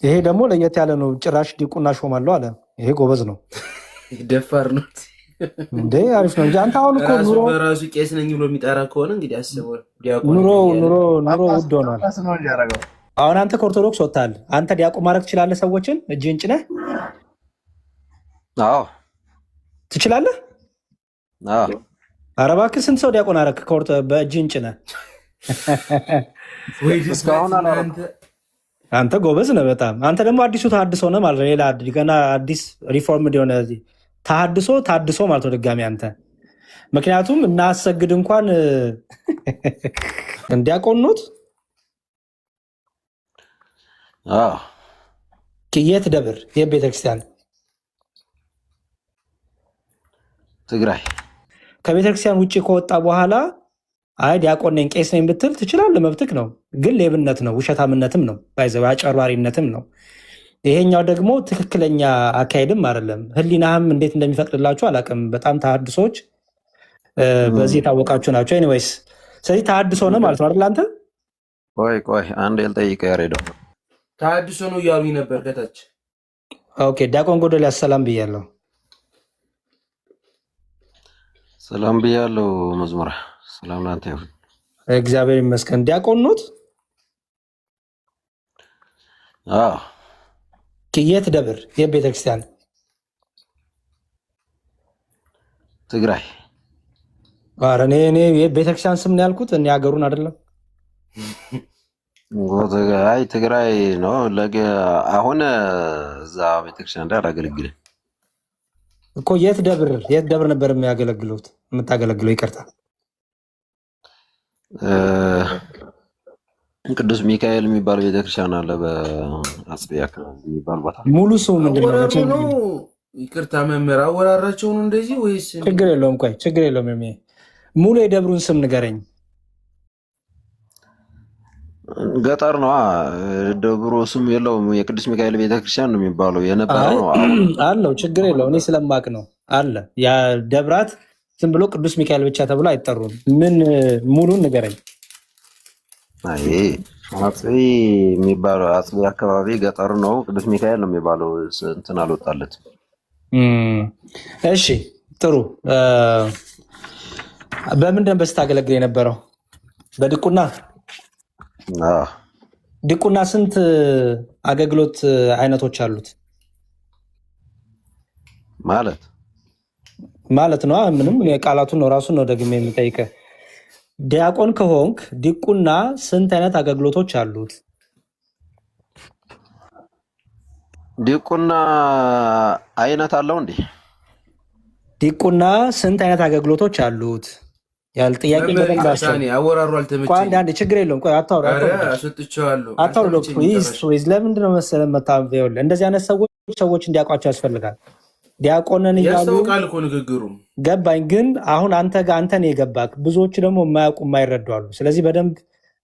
ይሄ ደግሞ ለየት ያለ ነው። ጭራሽ ዲቁና ሾማለሁ አለ። ይሄ ጎበዝ ነው። ደፋር ነው እንዴ! አሪፍ ነው እንጂ አንተ አሁን እኮ ኑሮ በራሱ ቄስ ነኝ ብሎ የሚጠራ ከሆነ እንግዲህ አስበው። ኑሮ ውድ ሆኗል። አሁን አንተ ከኦርቶዶክስ ወጥታል። አንተ ዲያቆን ማድረግ ትችላለህ? ሰዎችን እጅህን ጭነህ? አዎ ትችላለህ። ኧረ እባክህ ስንት ሰው ዲያቆን አደረክ በእጅህን ጭነህ? አንተ ጎበዝ ነህ በጣም። አንተ ደግሞ አዲሱ ተሐድሶ ነህ ማለት ነው። ሌላ ገና አዲስ ሪፎርምድ የሆነ ታድሶ ማለት ነው ድጋሚ አንተ። ምክንያቱም እናሰግድ እንኳን ዲያቆን ኖት። የት ደብር የት ቤተክርስቲያን? ትግራይ። ከቤተክርስቲያን ውጭ ከወጣ በኋላ አይ ዲያቆን ነኝ ቄስ ነኝ ብትል ትችላለህ፣ መብትክ ነው። ግን ሌብነት ነው፣ ውሸታምነትም ነው፣ አጭበርባሪነትም ነው። ይሄኛው ደግሞ ትክክለኛ አካሄድም አይደለም። ህሊናህም እንዴት እንደሚፈቅድላችሁ አላውቅም። በጣም ተሐድሶች በዚህ የታወቃችሁ ናቸው። ኤኒዌይስ ስለዚህ ተሐድሶ ነው ማለት ነው አይደል? አንተ ቆይ አንድ ልጠይቅህ ያሬዶ። ተሐድሶ ነው እያሉኝ ነበር ከታች። ኦኬ ዲያቆን ጎዶልያስ ሰላም ብያለሁ። ሰላም ብያለሁ። መዝሙራ ሰላም ላንተ ይሁን። እግዚአብሔር ይመስገን። ዲያቆን ኖት? የት ደብር የት ቤተክርስቲያን? ትግራይ። ኧረ እኔ ቤተክርስቲያን ስም ነው ያልኩት፣ እኔ ሀገሩን አይደለም። አይ ትግራይ ነው። አሁን እዛ ቤተክርስቲያን እንዳላገለግልህ እኮ። የት ደብር ነበር የምታገለግለው? ይቅርታ ቅዱስ ሚካኤል የሚባል ቤተክርስቲያን አለ በአጽቢያ አካባቢ የሚባል ቦታ። ሙሉ ስሙ ምንድን ነው? ይቅርታ መምህር አወራራቸው ነው እንደዚህ ወይስ? ችግር የለውም። ቆይ ችግር የለውም። ሙሉ የደብሩን ስም ንገረኝ። ገጠር ነው ደብሩ። ስም የለውም። የቅዱስ ሚካኤል ቤተክርስቲያን ነው የሚባለው። የነበረው ነው አለው። ችግር የለውም። እኔ ስለማቅ ነው አለ። ያ ደብራት ዝም ብሎ ቅዱስ ሚካኤል ብቻ ተብሎ አይጠሩም። ምን ሙሉን ንገረኝ። አጽቢ የሚባለው አጽቢ አካባቢ ገጠር ነው። ቅዱስ ሚካኤል ነው የሚባለው። እንትን አልወጣለትም። እሺ ጥሩ። በምንድን ነበር ስታገለግል የነበረው? በድቁና? ድቁና ስንት አገልግሎት አይነቶች አሉት? ማለት ነው። ምንም ቃላቱን ነው ራሱን ነው ደግሜ የምጠይቀህ። ዲያቆን ከሆንክ ዲቁና ስንት አይነት አገልግሎቶች አሉት? ዲቁና አይነት አለው እንዴ? ዲቁና ስንት አይነት አገግሎቶች አሉት? ያል ጥያቄ በደንብ አወራሩ አልተመቸኝም። አንዴ ችግር የለውም። ቆይ አታውራ ለምንድን ነው መሰለህ እንደዚህ አይነት ሰዎች እንዲያውቋቸው ያስፈልጋል። ዲያቆንን እያሉ እኮ ንግግሩ ገባኝ። ግን አሁን አንተን የገባክ ብዙዎቹ ደግሞ የማያውቁ የማይረዱ አሉ። ስለዚህ በደንብ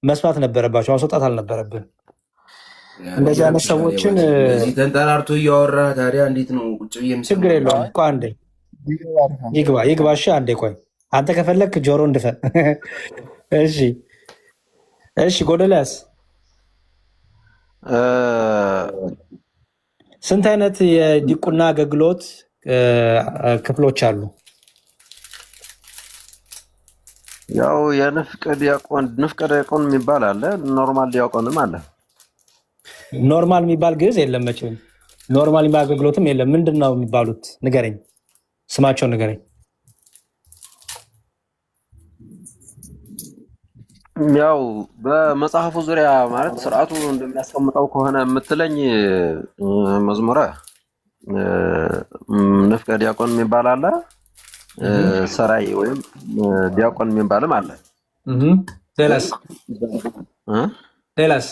መስማት ነበረባቸው፣ ማስወጣት አልነበረብን። እንደዚህ አይነት ሰዎችን ተንጠራርቶ እያወራ ታዲያ እንዴት ነው ቁጭ ብዬ? ችግር የለውም። ቆይ አንዴ ይግባ። እሺ አንዴ ቆይ። አንተ ከፈለክ ጆሮ እንድፈን። እሺ ጎዶልያስ ስንት አይነት የዲቁና አገልግሎት ክፍሎች አሉ? ያው የንፍቀ ዲያቆን የሚባል አለ። ኖርማል ዲያቆንም አለ። ኖርማል የሚባል ግዕዝ የለም መቼም። ኖርማል የሚባል አገልግሎትም የለም። ምንድን ነው የሚባሉት? ንገረኝ፣ ስማቸውን ንገረኝ። ያው በመጽሐፉ ዙሪያ ማለት ስርዓቱ እንደሚያስቀምጠው ከሆነ የምትለኝ መዝሙረ ንፍቀ ዲያቆን የሚባል አለ። ሰራይ ወይም ዲያቆን የሚባልም አለ። ሌላስ?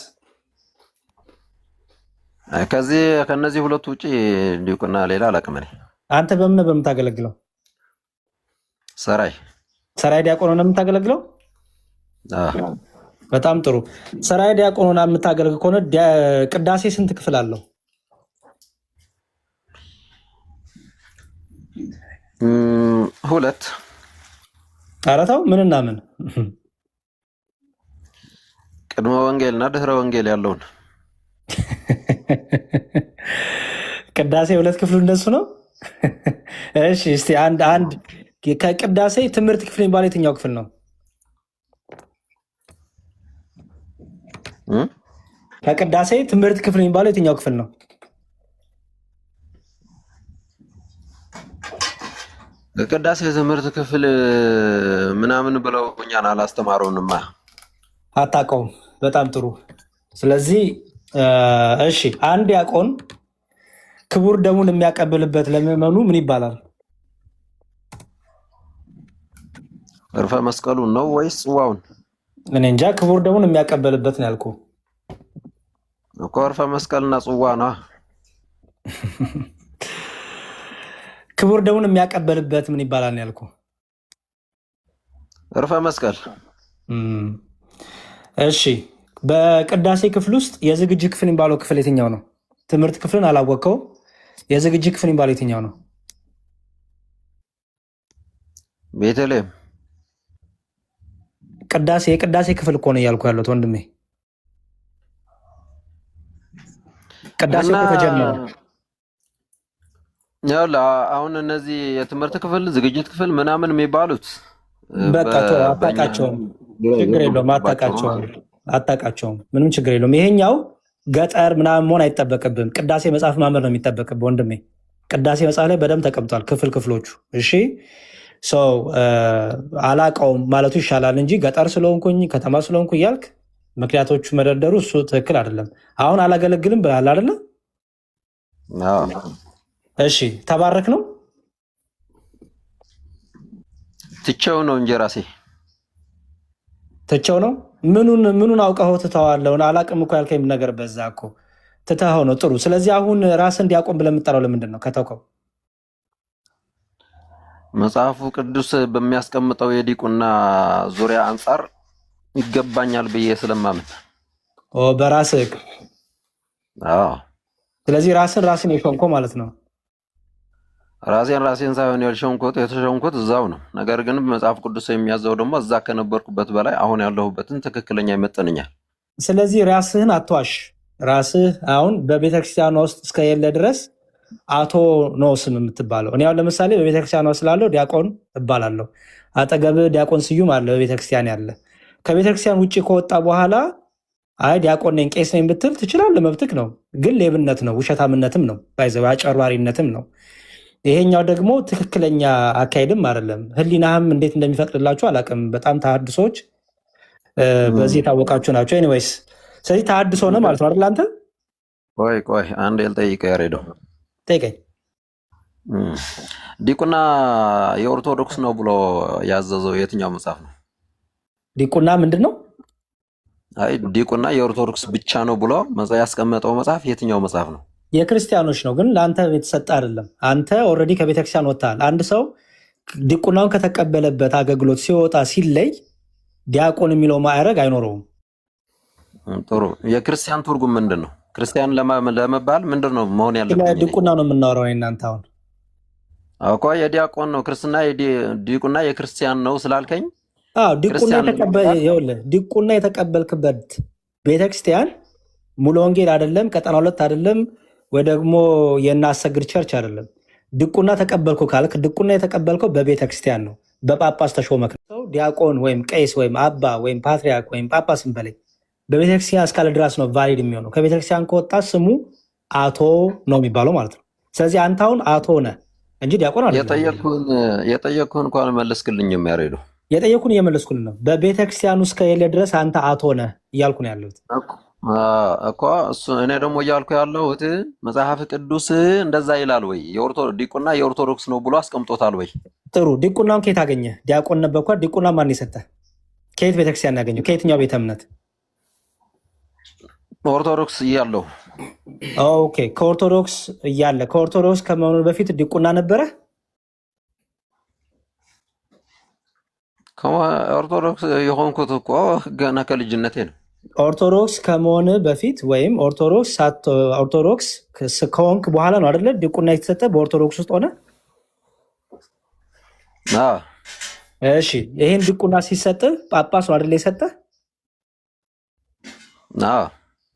ከነዚህ ሁለቱ ውጭ ዲቁና ሌላ አላውቅም እኔ። አንተ በምን በምታገለግለው? ሰራይ ዲያቆን ሆነ የምታገለግለው? በጣም ጥሩ። ሰራይ ዲያቆን ሆነ የምታገለግል ከሆነ ቅዳሴ ስንት ክፍል አለው? ሁለት። ኧረ ተው፣ ምንና ምን? ቅድመ ወንጌል እና ድህረ ወንጌል ያለውን ቅዳሴ ሁለት ክፍሉ እንደሱ ነው። እሺ እስቲ አንድ ከቅዳሴ ትምህርት ክፍል የሚባለው የትኛው ክፍል ነው? ከቅዳሴ ትምህርት ክፍል የሚባለው የትኛው ክፍል ነው? ከቅዳሴ ትምህርት ክፍል ምናምን ብለው እኛን አላስተማሩንማ። አታውቀውም? በጣም ጥሩ። ስለዚህ እሺ አንድ ዲያቆን ክቡር ደሙን የሚያቀብልበት ለምዕመኑ ምን ይባላል? እርፈ መስቀሉን ነው ወይስ ጽዋውን? እኔ እንጃ። ክቡር ደሙን የሚያቀበልበት ነው ያልኩህ እኮ። እርፈ መስቀልና ጽዋ ነው። ክቡር ደሙን የሚያቀበልበት ምን ይባላል ነው ያልኩህ። እርፈ መስቀል። እሺ በቅዳሴ ክፍል ውስጥ የዝግጅት ክፍል የሚባለው ክፍል የትኛው ነው? ትምህርት ክፍልን አላወቀው። የዝግጅት ክፍል የሚባለው የትኛው ነው? ቤተልሔም። የቅዳሴ ክፍል እኮ ነው እያልኩ ያለሁት ወንድሜ። ቅዳሴ እኮ ተጀመረ። አሁን እነዚህ የትምህርት ክፍል፣ ዝግጅት ክፍል ምናምን የሚባሉት በቃ አታውቃቸውም። ችግር የለውም። አታውቃቸውም። ምንም ችግር የለውም። ይሄኛው ገጠር ምናምን መሆን አይጠበቅብም። ቅዳሴ መጽሐፍ ማመር ነው የሚጠበቅብህ ወንድሜ። ቅዳሴ መጽሐፍ ላይ በደንብ ተቀምጧል ክፍሎቹ። እሺ ሰው አላውቀውም ማለቱ ይሻላል እንጂ ገጠር ስለሆንኩኝ ከተማ ስለሆንኩ እያልክ ምክንያቶቹ መደርደሩ እሱ ትክክል አይደለም። አሁን አላገለግልም ብለሃል አይደለ? እሺ ተባረክ ነው ትቼው ነው እንጂ ራሴ ትቼው ነው። ምኑን አውቀኸው ትተዋለህ? አላውቅም እኮ ያልከኝ ነገር በዛ እኮ ትተኸው ነው። ጥሩ። ስለዚህ አሁን ራስን እንዲያቆም ብለህ የምጠራው ለምንድን ነው ከተውከው? መጽሐፉ ቅዱስ በሚያስቀምጠው የዲቁና ዙሪያ አንጻር ይገባኛል ብዬ ስለማምን በራስህ። ስለዚህ ራስን የሾምኮ ማለት ነው። ራሴን ሳይሆን የተሾምኩት እዛው ነው። ነገር ግን መጽሐፍ ቅዱስ የሚያዘው ደግሞ እዛ ከነበርኩበት በላይ አሁን ያለሁበትን ትክክለኛ ይመጥነኛል። ስለዚህ ራስህን አትዋሽ። ራስህ አሁን በቤተክርስቲያኗ ውስጥ እስከሌለ ድረስ አቶ ነው ስም የምትባለው። እኔ አሁን ለምሳሌ በቤተክርስቲያኗ ስላለው ዲያቆን እባላለሁ። አጠገብህ ዲያቆን ስዩም አለ በቤተክርስቲያን ያለ። ከቤተክርስቲያን ውጭ ከወጣ በኋላ አይ ዲያቆን ነኝ ቄስ ነኝ ብትል ትችላለህ፣ መብትክ ነው። ግን ሌብነት ነው፣ ውሸታምነትም ነው፣ አጭበርባሪነትም ነው። ይሄኛው ደግሞ ትክክለኛ አካሄድም አይደለም። ህሊናህም እንዴት እንደሚፈቅድላችሁ አላውቅም። በጣም ተሐድሶች በዚህ የታወቃችሁ ናቸው። ኤኒዌይስ ስለዚህ ተሐድሶ ነው ማለት ነው አይደል? አንተ ቆይ አንድ ልጠይቅህ ያሬዶ። ጠይቀኝ። ዲቁና የኦርቶዶክስ ነው ብሎ ያዘዘው የትኛው መጽሐፍ ነው? ዲቁና ምንድን ነው? አይ ዲቁና የኦርቶዶክስ ብቻ ነው ብሎ ያስቀመጠው መጽሐፍ የትኛው መጽሐፍ ነው? የክርስቲያኖች ነው፣ ግን ለአንተ የተሰጠ አይደለም። አንተ ኦልሬዲ ከቤተክርስቲያን ወጥተሃል። አንድ ሰው ዲቁናውን ከተቀበለበት አገልግሎት ሲወጣ ሲለይ ዲያቆን የሚለው ማዕረግ አይኖረውም። ጥሩ። የክርስቲያን ትርጉም ምንድን ነው? ክርስቲያን ለመባል ምንድን ነው መሆን ያለበት? ዲቁና ነው የምናወራው እናንተ አሁን እኮ የዲያቆን ነው ክርስትና። ዲቁና የክርስቲያን ነው ስላልከኝ ዲቁና የተቀበልክበት ቤተክርስቲያን ሙሉ ወንጌል አይደለም፣ ቀጠና ሁለት አይደለም፣ ወይ ደግሞ የናሰግድ ቸርች አይደለም። ድቁና ተቀበልኩ ካልክ ድቁና የተቀበልከው በቤተክርስቲያን ነው። በጳጳስ ተሾመክ ሰው ዲያቆን ወይም ቄስ ወይም አባ ወይም ፓትሪያርክ ወይም ጳጳስን በላይ በቤተክርስቲያን እስካለ ድረስ ነው ቫሊድ የሚሆነው። ከቤተክርስቲያን ከወጣ ስሙ አቶ ነው የሚባለው ማለት ነው። ስለዚህ አንተ አሁን አቶ ነህ እንጂ ዲያቆን አይደለም። የጠየቅኩህን እንኳን መለስክልኝም ያሬዱ። የጠየቅኩህን እየመለስኩልህ ነው። በቤተክርስቲያን ውስጥ ከሌለ ድረስ አንተ አቶ ነህ እያልኩ ነው ያለሁት እኮ እሱ። እኔ ደግሞ እያልኩ ያለሁት መጽሐፍ ቅዱስ እንደዛ ይላል ወይ? ዲቁና የኦርቶዶክስ ነው ብሎ አስቀምጦታል ወይ? ጥሩ። ዲቁናውን ከየት አገኘ? ዲያቆን ነበርኳ። ዲቁና ማን የሰጠህ? ከየት ቤተክርስቲያን ያገኘው? ከየትኛው ቤተ እምነት? ኦርቶዶክስ እያለሁ። ኦኬ፣ ከኦርቶዶክስ እያለ ከኦርቶዶክስ ከመሆኑ በፊት ዲቁና ነበረ? ኦርቶዶክስ የሆንኩት እኮ ገና ከልጅነቴ ነው። ኦርቶዶክስ ከመሆን በፊት ወይም ኦርቶዶክስ ከሆንክ በኋላ ነው አይደለ? ዲቁና የተሰጠ በኦርቶዶክስ ውስጥ ሆነ። እሺ፣ ይሄን ዲቁና ሲሰጥ ጳጳስ ነው አይደለ የሰጠ?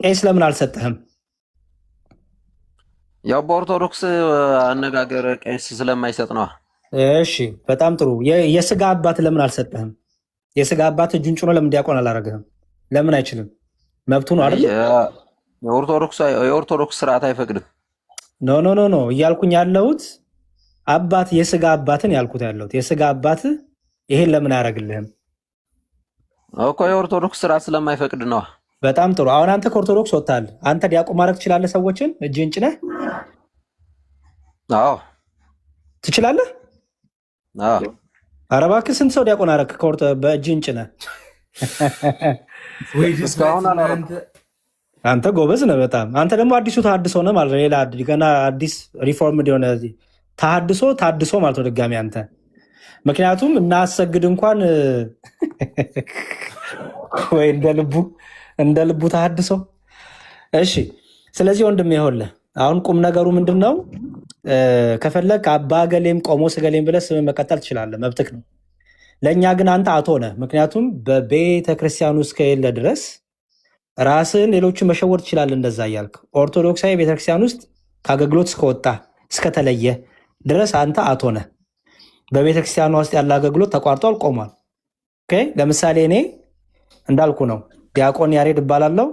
ቄስ ለምን አልሰጠህም? ያው በኦርቶዶክስ አነጋገር ቄስ ስለማይሰጥ ነው። እሺ በጣም ጥሩ። የስጋ አባት ለምን አልሰጠህም? የስጋ አባት እጁን ጭኖ ለምን ዲያቆን አላረገህም? ለምን አይችልም? መብቱ ነው አይደል? የኦርቶዶክስ ስርዓት አይፈቅድም። ኖ ኖ ኖ ኖ እያልኩኝ ያለሁት አባት የስጋ አባትን ያልኩት ያለሁት የስጋ አባት ይሄን ለምን አያደርግልህም እኮ? የኦርቶዶክስ ስርዓት ስለማይፈቅድ ነው። በጣም ጥሩ። አሁን አንተ ከኦርቶዶክስ ወጥታል። አንተ ዲያቆን ማድረግ ትችላለህ? ሰዎችን እጅህን ጭነህ? አዎ ትችላለህ። ኧረ እባክህ ስንት ሰው ዲያቆን አደረክ በእጅህን ጭነህ? አንተ ጎበዝ ነህ በጣም። አንተ ደግሞ አዲሱ ተሐድሶ ነህ ማለት ሌላ ገና አዲስ ሪፎርምድ የሆነ ታድሶ ማለት ነው ድጋሚ አንተ። ምክንያቱም እናሰግድ እንኳን ወይ እንደ ልቡ ተሐድሶ። እሺ ስለዚህ ወንድም ይኸውልህ አሁን ቁም ነገሩ ምንድን ነው? ከፈለግ አባ ገሌም ቆሞስ ገሌም ብለህ ስም መቀጠል ትችላለህ፣ መብትክ ነው። ለእኛ ግን አንተ አቶ ነህ። ምክንያቱም በቤተ ክርስቲያኑ እስከሌለ ድረስ ራስን ሌሎችን መሸወር ትችላለህ። እንደዛ እያልክ ኦርቶዶክሳዊ ቤተክርስቲያን ውስጥ ከአገልግሎት እስከወጣ እስከተለየ ድረስ አንተ አቶ ነህ። በቤተክርስቲያኗ ውስጥ ያለ አገልግሎት ተቋርጧል፣ ቆሟል። ለምሳሌ እኔ እንዳልኩ ነው፣ ዲያቆን ያሬድ እባላለሁ።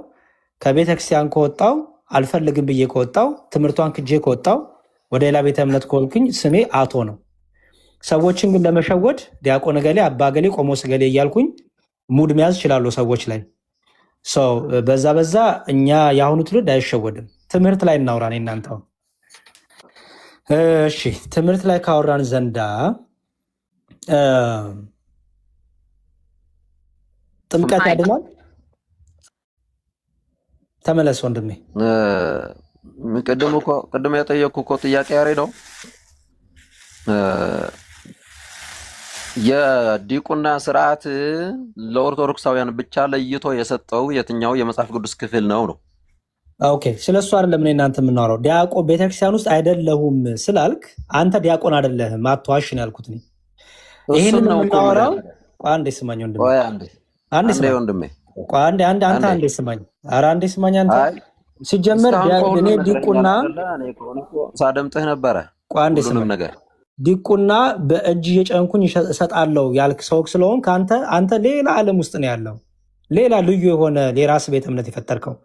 ከቤተክርስቲያን ከወጣው አልፈልግም ብዬ ከወጣው ትምህርቷን ክጄ ከወጣው ወደ ሌላ ቤተ እምነት ከሆንኩኝ ስሜ አቶ ነው። ሰዎችን ግን ለመሸወድ ዲያቆን ገሌ፣ አባ ገሌ፣ ቆሞስ ገሌ እያልኩኝ ሙድ መያዝ ይችላሉ ሰዎች ላይ። በዛ እኛ የአሁኑ ትውልድ አይሸወድም። ትምህርት ላይ እናውራ እኔ እናንተ። እሺ ትምህርት ላይ ካወራን ዘንዳ ጥምቀት ያድናል? ተመለስ ወንድሜ። ቅድም የጠየቅኩ እኮ ጥያቄ ያሬደው የዲቁና ስርዓት ለኦርቶዶክሳውያን ብቻ ለይቶ የሰጠው የትኛው የመጽሐፍ ቅዱስ ክፍል ነው? ኦኬ ስለሱ አይደለም እኔ እናንተ የምናወራው። ዲያቆን ቤተክርስቲያን ውስጥ አይደለሁም ስላልክ አንተ ዲያቆን አይደለህም አትዋሽ ነው ያልኩት። ይህንን የምናወራው አንዴ ስማኝ ወንድሜ፣ አንዴ ስማኝ። ኧረ አንዴ ስማኝ አንተ። ሲጀመር እኔ ዲቁና ሳደምጥህ ነበረ ሁሉንም ነገር ዲቁና በእጅ የጨንኩኝ እሰጣለሁ ያልክ ሰው ስለሆን አንተ ሌላ ዓለም ውስጥ ነው ያለው፣ ሌላ ልዩ የሆነ የራስ ቤተ እምነት የፈጠርከው።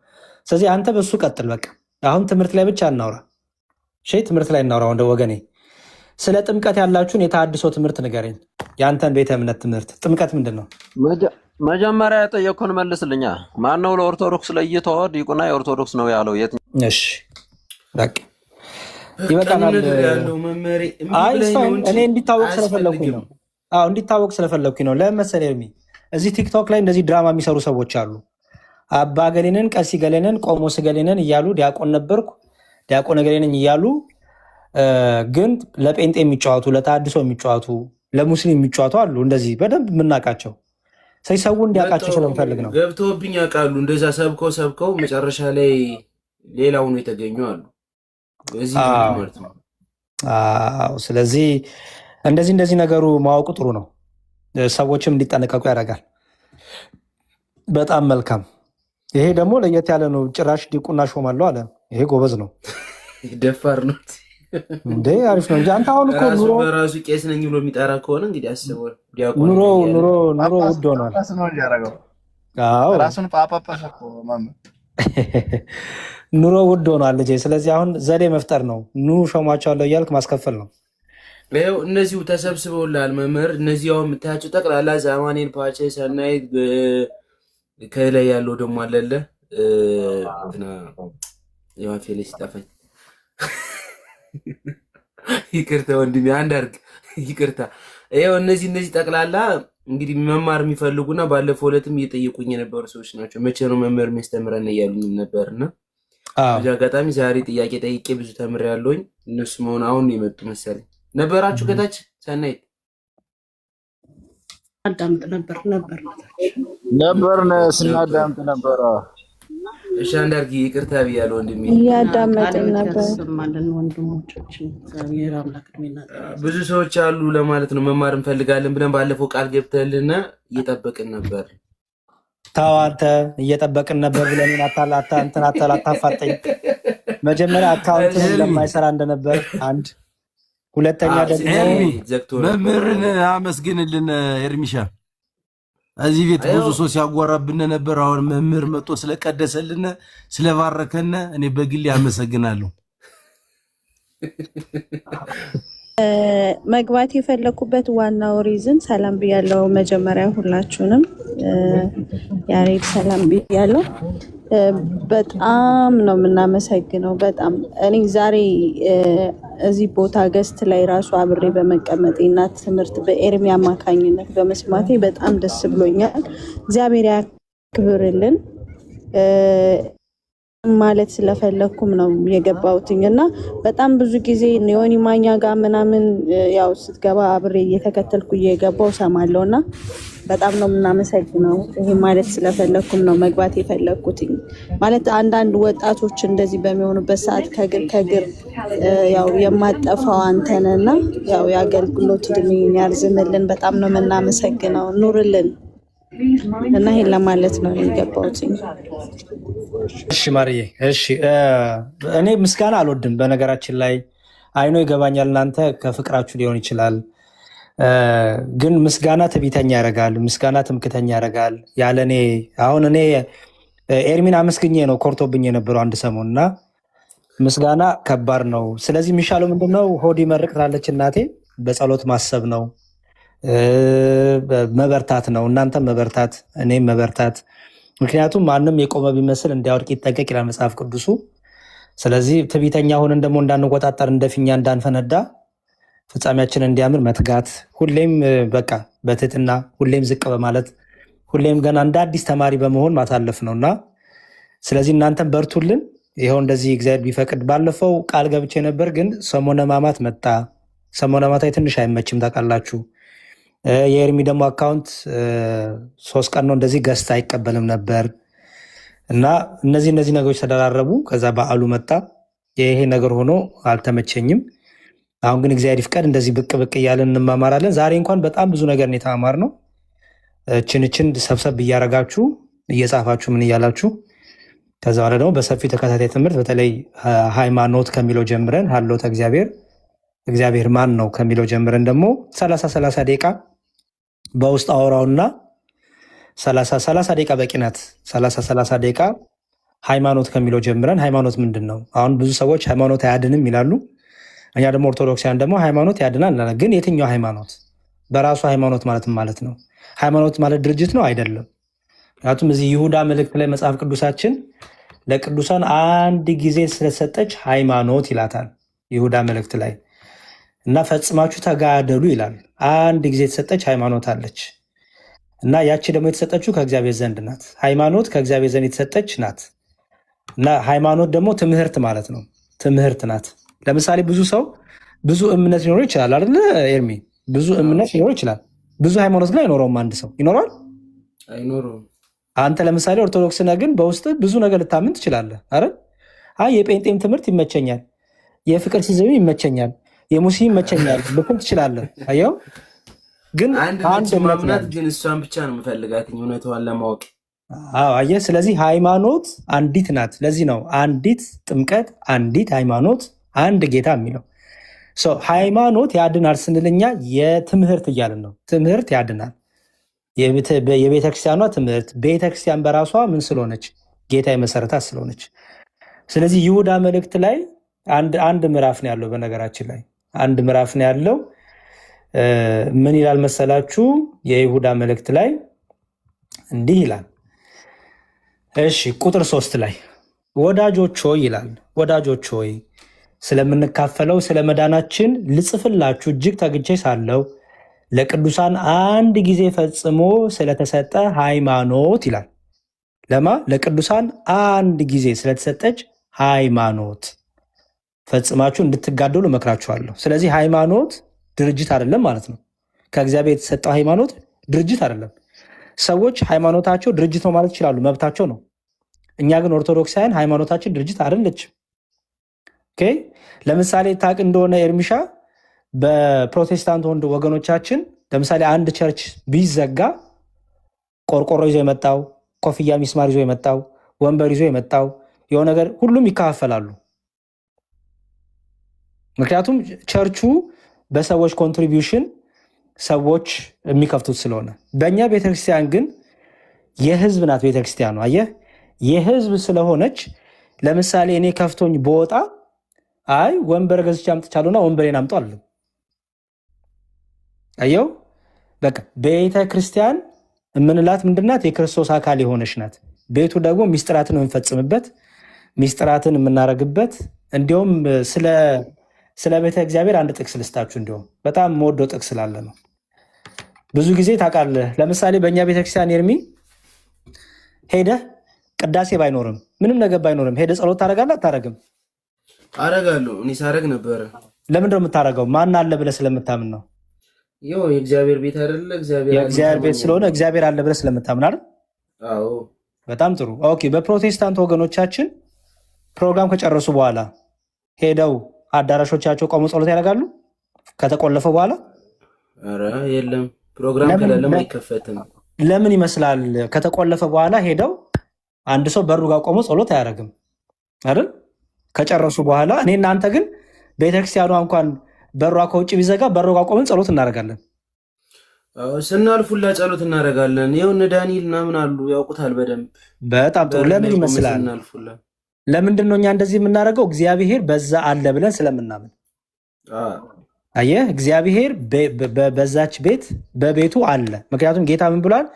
ስለዚህ አንተ በሱ ቀጥል። በቃ አሁን ትምህርት ላይ ብቻ እናውራ። ትምህርት ላይ እናውራ ወንደ ወገኔ። ስለ ጥምቀት ያላችሁን የተሐድሶ ትምህርት ንገረኝ። የአንተን ቤተ እምነት ትምህርት ጥምቀት ምንድን ነው? መጀመሪያ የጠየቅኩህን መልስልኛ። ማነው ለኦርቶዶክስ ለይቶ ዲቁና የኦርቶዶክስ ነው ያለው? የት በቃ ይበቃናል። እኔ እንዲታወቅ ስለፈለኩኝ ነው። እንዲታወቅ ስለፈለኩኝ ነው። ለመሰለህ እዚህ ቲክቶክ ላይ እንደዚህ ድራማ የሚሰሩ ሰዎች አሉ። አባ ገሌንን፣ ቀሲ ገሌንን፣ ቆሞስ ገሌንን እያሉ ዲያቆን ነበርኩ ዲያቆን ገሌንን እያሉ ግን ለጴንጤ የሚጫወቱ፣ ለተሐድሶ የሚጫወቱ፣ ለሙስሊም የሚጫወቱ አሉ። እንደዚህ በደንብ የምናውቃቸው ሰው እንዲያውቃቸው ስለምፈልግ ነው። ገብተውብኝ ያውቃሉ። እንደዛ ሰብከው መጨረሻ ላይ ሌላው ነው የተገኙ አሉ። ስለዚህ እንደዚህ ነገሩ ማወቁ ጥሩ ነው። ሰዎችም እንዲጠነቀቁ ያደርጋል። በጣም መልካም። ይሄ ደግሞ ለየት ያለ ነው። ጭራሽ ዲቁና ሾማለሁ አለ። ይሄ ጎበዝ ነው፣ ደፋር ነው እንዴ! አሪፍ ነው እንጂ አንተ አሁን እኮ ኑሮ በራሱ ቄስ ነኝ ብሎ የሚጠራ ከሆነ እንግዲህ አስበው። ኑሮ ውድ ሆኗል። ራሱን ጳጳጳስ እኮ ኑሮ ውድ ሆኗል ልጄ። ስለዚህ አሁን ዘዴ መፍጠር ነው። ኑ ሾማቸዋለሁ እያልክ ማስከፈል ነው። ይኸው እነዚሁ ተሰብስበውላል መምህር። እነዚህ አሁን የምታያቸው ጠቅላላ ዛማኔል፣ ፓቼ፣ ሰናይት ከላይ ያለው ደግሞ አለለ የዋፌሌ ሲጠፋኝ ይቅርታ ወንድሜ፣ አንድ አድርግ ይቅርታ። ይኸው እነዚህ ጠቅላላ እንግዲህ መማር የሚፈልጉና ባለፈው ዕለትም እየጠየቁኝ የነበሩ ሰዎች ናቸው። መቼ ነው መምህር የሚያስተምረን እያሉኝም ነበርና በዚህ አጋጣሚ ዛሬ ጥያቄ ጠይቄ ብዙ ተምሬያለሁኝ። እነሱ መሆን አሁን የመጡ መሰለኝ። ነበራችሁ ከታች ሰናይት አዳምጥ ነበር ስናዳምጥ ነበረ። እሺ አንድ አድርጊ ይቅርታ ብያለሁ ወንድሜ። እያዳመጥን ነበር። ብዙ ሰዎች አሉ ለማለት ነው መማር እንፈልጋለን ብለን ባለፈው ቃል ገብተልና እየጠበቅን ነበር። ተው አንተ እየጠበቅን ነበር ብለን አታፋጠኝ። መጀመሪያ አካውንት ለማይሰራ እንደነበር አንድ፣ ሁለተኛ ደግሞ መምህርን አመስግንልን ኤርሚሻ። እዚህ ቤት ብዙ ሰው ሲያጓራብን ነበር። አሁን መምህር መጥቶ ስለቀደሰልን ስለባረከን እኔ በግሌ አመሰግናለሁ። መግባት የፈለኩበት ዋናው ሪዝን ሰላም ብያለው። መጀመሪያ ሁላችሁንም ያሬድ ሰላም ብያለው። በጣም ነው የምናመሰግነው። በጣም እኔ ዛሬ እዚህ ቦታ ገስት ላይ ራሱ አብሬ በመቀመጤና ትምህርት በኤርሚ አማካኝነት በመስማቴ በጣም ደስ ብሎኛል። እግዚአብሔር ያክብርልን ማለት ስለፈለኩም ነው የገባሁትኝ እና በጣም ብዙ ጊዜ ዮኒ ማኛ ጋር ምናምን ያው ስትገባ አብሬ እየተከተልኩ እየገባው ሰማለሁ እና በጣም ነው የምናመሰግነው። ይሄ ማለት ስለፈለኩም ነው መግባት የፈለኩትኝ። ማለት አንዳንድ ወጣቶች እንደዚህ በሚሆኑበት ሰዓት ከግር ያው የማጠፋው አንተነና ያው የአገልግሎት እድሜን ያርዝምልን። በጣም ነው የምናመሰግነው። ኑርልን እና ይሄን ለማለት ነው የገባሁት። እሺ ማርዬ፣ እሺ እኔ ምስጋና አልወድም በነገራችን ላይ አይኖ ይገባኛል፣ እናንተ ከፍቅራችሁ ሊሆን ይችላል። ግን ምስጋና ትዕቢተኛ ያደርጋል፣ ምስጋና ትምክተኛ ያደርጋል። ያለ እኔ አሁን እኔ ኤርሚን አመስግኜ ነው ኮርቶብኝ የነበረው አንድ ሰሞን እና ምስጋና ከባድ ነው። ስለዚህ የሚሻለው ምንድነው? ሆድ ይመርቅ ትላለች እናቴ። በጸሎት ማሰብ ነው፣ መበርታት ነው። እናንተም መበርታት፣ እኔም መበርታት። ምክንያቱም ማንም የቆመ ቢመስል እንዲያወድቅ ይጠንቀቅ ይላል መጽሐፍ ቅዱሱ። ስለዚህ ትዕቢተኛ ሆነን ደግሞ እንዳንቆጣጠር፣ እንደ ፊኛ እንዳንፈነዳ፣ ፍጻሜያችን እንዲያምር መትጋት፣ ሁሌም በቃ በትህትና ሁሌም ዝቅ በማለት ሁሌም ገና እንደ አዲስ ተማሪ በመሆን ማሳለፍ ነው እና ስለዚህ እናንተም በርቱልን። ይኸው እንደዚህ እግዚአብሔር ቢፈቅድ ባለፈው ቃል ገብቼ ነበር፣ ግን ሰሞነ ሕማማት መጣ። ሰሞነ ሕማማት ትንሽ አይመችም ታውቃላችሁ። የኤርሚ ደግሞ አካውንት 3 ቀን ነው እንደዚህ ገዝታ አይቀበልም ነበር እና እነዚህ ነገሮች ተደራረቡ። ከዛ በዓሉ መጣ። ይሄ ነገር ሆኖ አልተመቸኝም። አሁን ግን እግዚአብሔር ይፍቀድ እንደዚህ ብቅ ብቅ እያለን እንማማራለን። ዛሬ እንኳን በጣም ብዙ ነገር ነው የተማማርነው። ችን ሰብሰብ እያረጋችሁ እየጻፋችሁ ምን እያላችሁ ከዛ በኋላ ደግሞ በሰፊው ተከታታይ ትምህርት በተለይ ሃይማኖት ከሚለው ጀምረን ሀሎተ እግዚአብሔር ማን ነው ከሚለው ጀምረን ደግሞ 30 ደቂቃ በውስጥ አወራውና 30 ደቂቃ በቂ ናት። 30 ደቂቃ ሃይማኖት ከሚለው ጀምረን ሃይማኖት ምንድን ነው? አሁን ብዙ ሰዎች ሃይማኖት አያድንም ይላሉ። እኛ ደግሞ ኦርቶዶክሳውያን ደግሞ ሃይማኖት ያድናል እንላለን። ግን የትኛው ሃይማኖት? በራሱ ሃይማኖት ማለት ነው። ሃይማኖት ማለት ድርጅት ነው አይደለም። ምክንያቱም እዚህ ይሁዳ መልእክት ላይ መጽሐፍ ቅዱሳችን ለቅዱሳን አንድ ጊዜ ስለተሰጠች ሃይማኖት ይላታል ይሁዳ መልእክት ላይ እና ፈጽማችሁ ተጋደሉ ይላል። አንድ ጊዜ የተሰጠች ሃይማኖት አለች እና ያቺ ደግሞ የተሰጠችው ከእግዚአብሔር ዘንድ ናት። ሃይማኖት ከእግዚአብሔር ዘንድ የተሰጠች ናት እና ሃይማኖት ደግሞ ትምህርት ማለት ነው። ትምህርት ናት። ለምሳሌ ብዙ ሰው ብዙ እምነት ሊኖረው ይችላል አይደለ ኤርሚ? ብዙ እምነት ሊኖረው ይችላል። ብዙ ሃይማኖት ግን አይኖረውም። አንድ ሰው ይኖረዋል አይኖረውም። አንተ ለምሳሌ ኦርቶዶክስ ነህ፣ ግን በውስጥ ብዙ ነገር ልታምን ትችላለህ አይደል? አይ የጴንጤም ትምህርት ይመቸኛል፣ የፍቅር ሲዝም ይመቸኛል፣ የሙስሊም ይመቸኛል ልትል ትችላለህ። አየው ግን አንድ ማምናት ግን እሷን ብቻ ነው የምፈልጋት እውነቷን ለማወቅ። አየህ፣ ስለዚህ ሃይማኖት አንዲት ናት። ለዚህ ነው አንዲት ጥምቀት፣ አንዲት ሃይማኖት፣ አንድ ጌታ የሚለው። ሃይማኖት ያድናል ስንልኛ የትምህርት እያልን ነው። ትምህርት ያድናል። የቤተክርስቲያኗ ትምህርት፣ ቤተክርስቲያን በራሷ ምን ስለሆነች? ጌታ የመሰረታት ስለሆነች። ስለዚህ ይሁዳ መልእክት ላይ አንድ ምዕራፍ ነው ያለው። በነገራችን ላይ አንድ ምዕራፍ ነው ያለው። ምን ይላል መሰላችሁ? የይሁዳ መልእክት ላይ እንዲህ ይላል። እሺ ቁጥር 3 ላይ ወዳጆች ሆይ ይላል። ወዳጆች ሆይ ስለምንካፈለው ስለ መዳናችን ልጽፍላችሁ እጅግ ተግቼ ሳለሁ ለቅዱሳን አንድ ጊዜ ፈጽሞ ስለተሰጠ ሃይማኖት ይላል። ለማ ለቅዱሳን አንድ ጊዜ ስለተሰጠች ሃይማኖት ፈጽማችሁ እንድትጋደሉ እመክራችኋለሁ። ስለዚህ ሃይማኖት ድርጅት አይደለም ማለት ነው። ከእግዚአብሔር የተሰጠው ሃይማኖት ድርጅት አይደለም። ሰዎች ሃይማኖታቸው ድርጅት ነው ማለት ይችላሉ፣ መብታቸው ነው። እኛ ግን ኦርቶዶክሳውያን ሃይማኖታችን ድርጅት አይደለችም። ኦኬ። ለምሳሌ ታውቅ እንደሆነ ኤርሚሻ በፕሮቴስታንት ወገኖቻችን ለምሳሌ አንድ ቸርች ቢዘጋ ቆርቆሮ ይዞ የመጣው ኮፍያ ሚስማር ይዞ የመጣው ወንበር ይዞ የመጣው የሆነ ነገር ሁሉም ይካፈላሉ። ምክንያቱም ቸርቹ በሰዎች ኮንትሪቢዩሽን ሰዎች የሚከፍቱት ስለሆነ፣ በእኛ ቤተክርስቲያን ግን የህዝብ ናት ቤተክርስቲያኑ። አየህ፣ የህዝብ ስለሆነች ለምሳሌ እኔ ከፍቶኝ በወጣ አይ ወንበር ገዝቼ አምጥቻለሁና ወንበሬን አምጡ አለም። አየው፣ በቃ ቤተክርስቲያን የምንላት ምንድናት? የክርስቶስ አካል የሆነች ናት። ቤቱ ደግሞ ሚስጥራትን የምንፈጽምበት ሚስጥራትን የምናረግበት። እንዲሁም ስለ ቤተ እግዚአብሔር አንድ ጥቅስ ልስታችሁ። እንዲሁም በጣም መወደው ጥቅስ ስላለ ነው። ብዙ ጊዜ ታውቃለህ፣ ለምሳሌ በእኛ ቤተክርስቲያን ኤርሚ ሄደህ ቅዳሴ ባይኖርም ምንም ነገር ባይኖርም ሄደህ ጸሎት ታደርጋለህ አታደርግም? አረጋለሁ። እኔ ሳረግ ነበረ። ለምንድን ነው የምታደርገው? ማን አለ ብለህ ስለምታምን ነው። ይኸው የእግዚአብሔር ቤት አይደለ? የእግዚአብሔር ቤት ስለሆነ እግዚአብሔር አለ ብለህ ስለምታምን አይደል? አዎ። በጣም ጥሩ። ኦኬ። በፕሮቴስታንት ወገኖቻችን ፕሮግራም ከጨረሱ በኋላ ሄደው አዳራሾቻቸው ቆሞ ጸሎት ያደርጋሉ ከተቆለፈ በኋላ? ኧረ የለም፣ ፕሮግራም ከሌለም አይከፈትም። ለምን ይመስላል? ከተቆለፈ በኋላ ሄደው አንድ ሰው በሩ ጋር ቆሞ ጸሎት አያደርግም አይደል? ከጨረሱ በኋላ እኔ እናንተ ግን ቤተክርስቲያኗ እንኳን በሯ ከውጭ ቢዘጋ በሩ ጋር ቆመን ጸሎት እናደርጋለን። ስናልፉላ ጸሎት እናደርጋለን። ይኸው እነ ዳንኤል ምናምን አሉ፣ ያውቁታል በደንብ። በጣም ጥሩ። ለምን ይመስላል? ለምንድን ነው እኛ እንደዚህ የምናደርገው? እግዚአብሔር በዛ አለ ብለን ስለምናምን። አየህ፣ እግዚአብሔር በዛች ቤት በቤቱ አለ። ምክንያቱም ጌታ ምን ብሏል?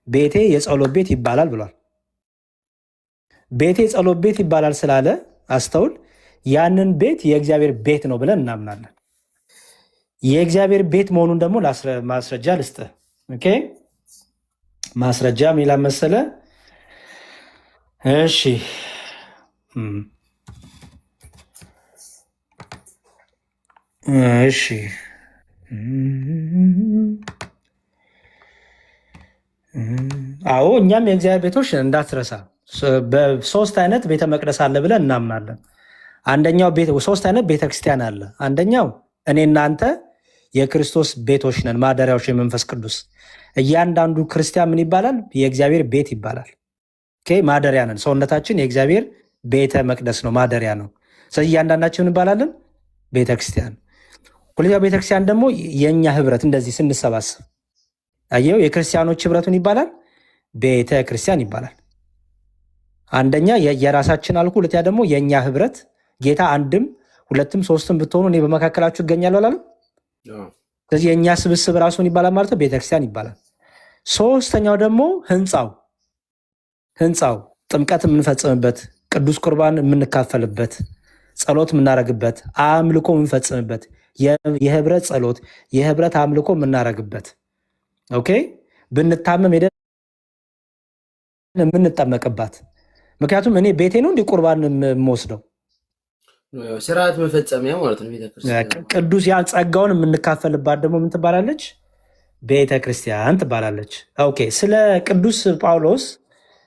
ቤቴ የጸሎት ቤት ይባላል ብሏል። ቤቴ የጸሎት ቤት ይባላል ስላለ አስተውል፣ ያንን ቤት የእግዚአብሔር ቤት ነው ብለን እናምናለን። የእግዚአብሔር ቤት መሆኑን ደግሞ ማስረጃ ልስጥህ። ኦኬ፣ ማስረጃ ሜላ መሰለ። እሺ፣ እሺ፣ አዎ፣ እኛም የእግዚአብሔር ቤቶች እንዳትረሳ። በሶስት አይነት ቤተ መቅደስ አለ ብለን እናምናለን። አንደኛው ሶስት አይነት ቤተክርስቲያን አለ። አንደኛው እኔ እናንተ የክርስቶስ ቤቶች ነን፣ ማደሪያዎች የመንፈስ ቅዱስ። እያንዳንዱ ክርስቲያን ምን ይባላል? የእግዚአብሔር ቤት ይባላል። ማደሪያ ነን። ሰውነታችን የእግዚአብሔር ቤተ መቅደስ ነው፣ ማደሪያ ነው። ስለዚህ እያንዳንዳችን ምን እንባላለን? ቤተክርስቲያን። ሁለተኛው ቤተክርስቲያን ደግሞ የእኛ ህብረት፣ እንደዚህ ስንሰባሰብ አየው፣ የክርስቲያኖች ህብረቱን ይባላል ቤተ ክርስቲያን ይባላል። አንደኛ የራሳችን አልኩ፣ ሁለተኛ ደግሞ የእኛ ህብረት። ጌታ አንድም ሁለትም ሶስትም ብትሆኑ እኔ በመካከላችሁ እገኛለሁ አላለም? ስለዚህ የእኛ ስብስብ ራሱን ይባላል ማለት ነው፣ ቤተክርስቲያን ይባላል። ሶስተኛው ደግሞ ህንፃው ጥምቀት የምንፈጽምበት፣ ቅዱስ ቁርባን የምንካፈልበት፣ ጸሎት የምናረግበት፣ አምልኮ የምንፈጽምበት፣ የህብረት ጸሎት የህብረት አምልኮ የምናረግበት። ኦኬ፣ ብንታመም ሄደን የምንጠመቅባት። ምክንያቱም እኔ ቤቴ ነው እንዲህ ቁርባን የምወስደው፣ ስርዓት መፈጸሚያ ማለት ነው ቤተክርስቲያን። ቅዱስ ያን ጸጋውን የምንካፈልባት ደግሞ ምን ትባላለች? ቤተክርስቲያን ትባላለች። ኦኬ፣ ስለ ቅዱስ ጳውሎስ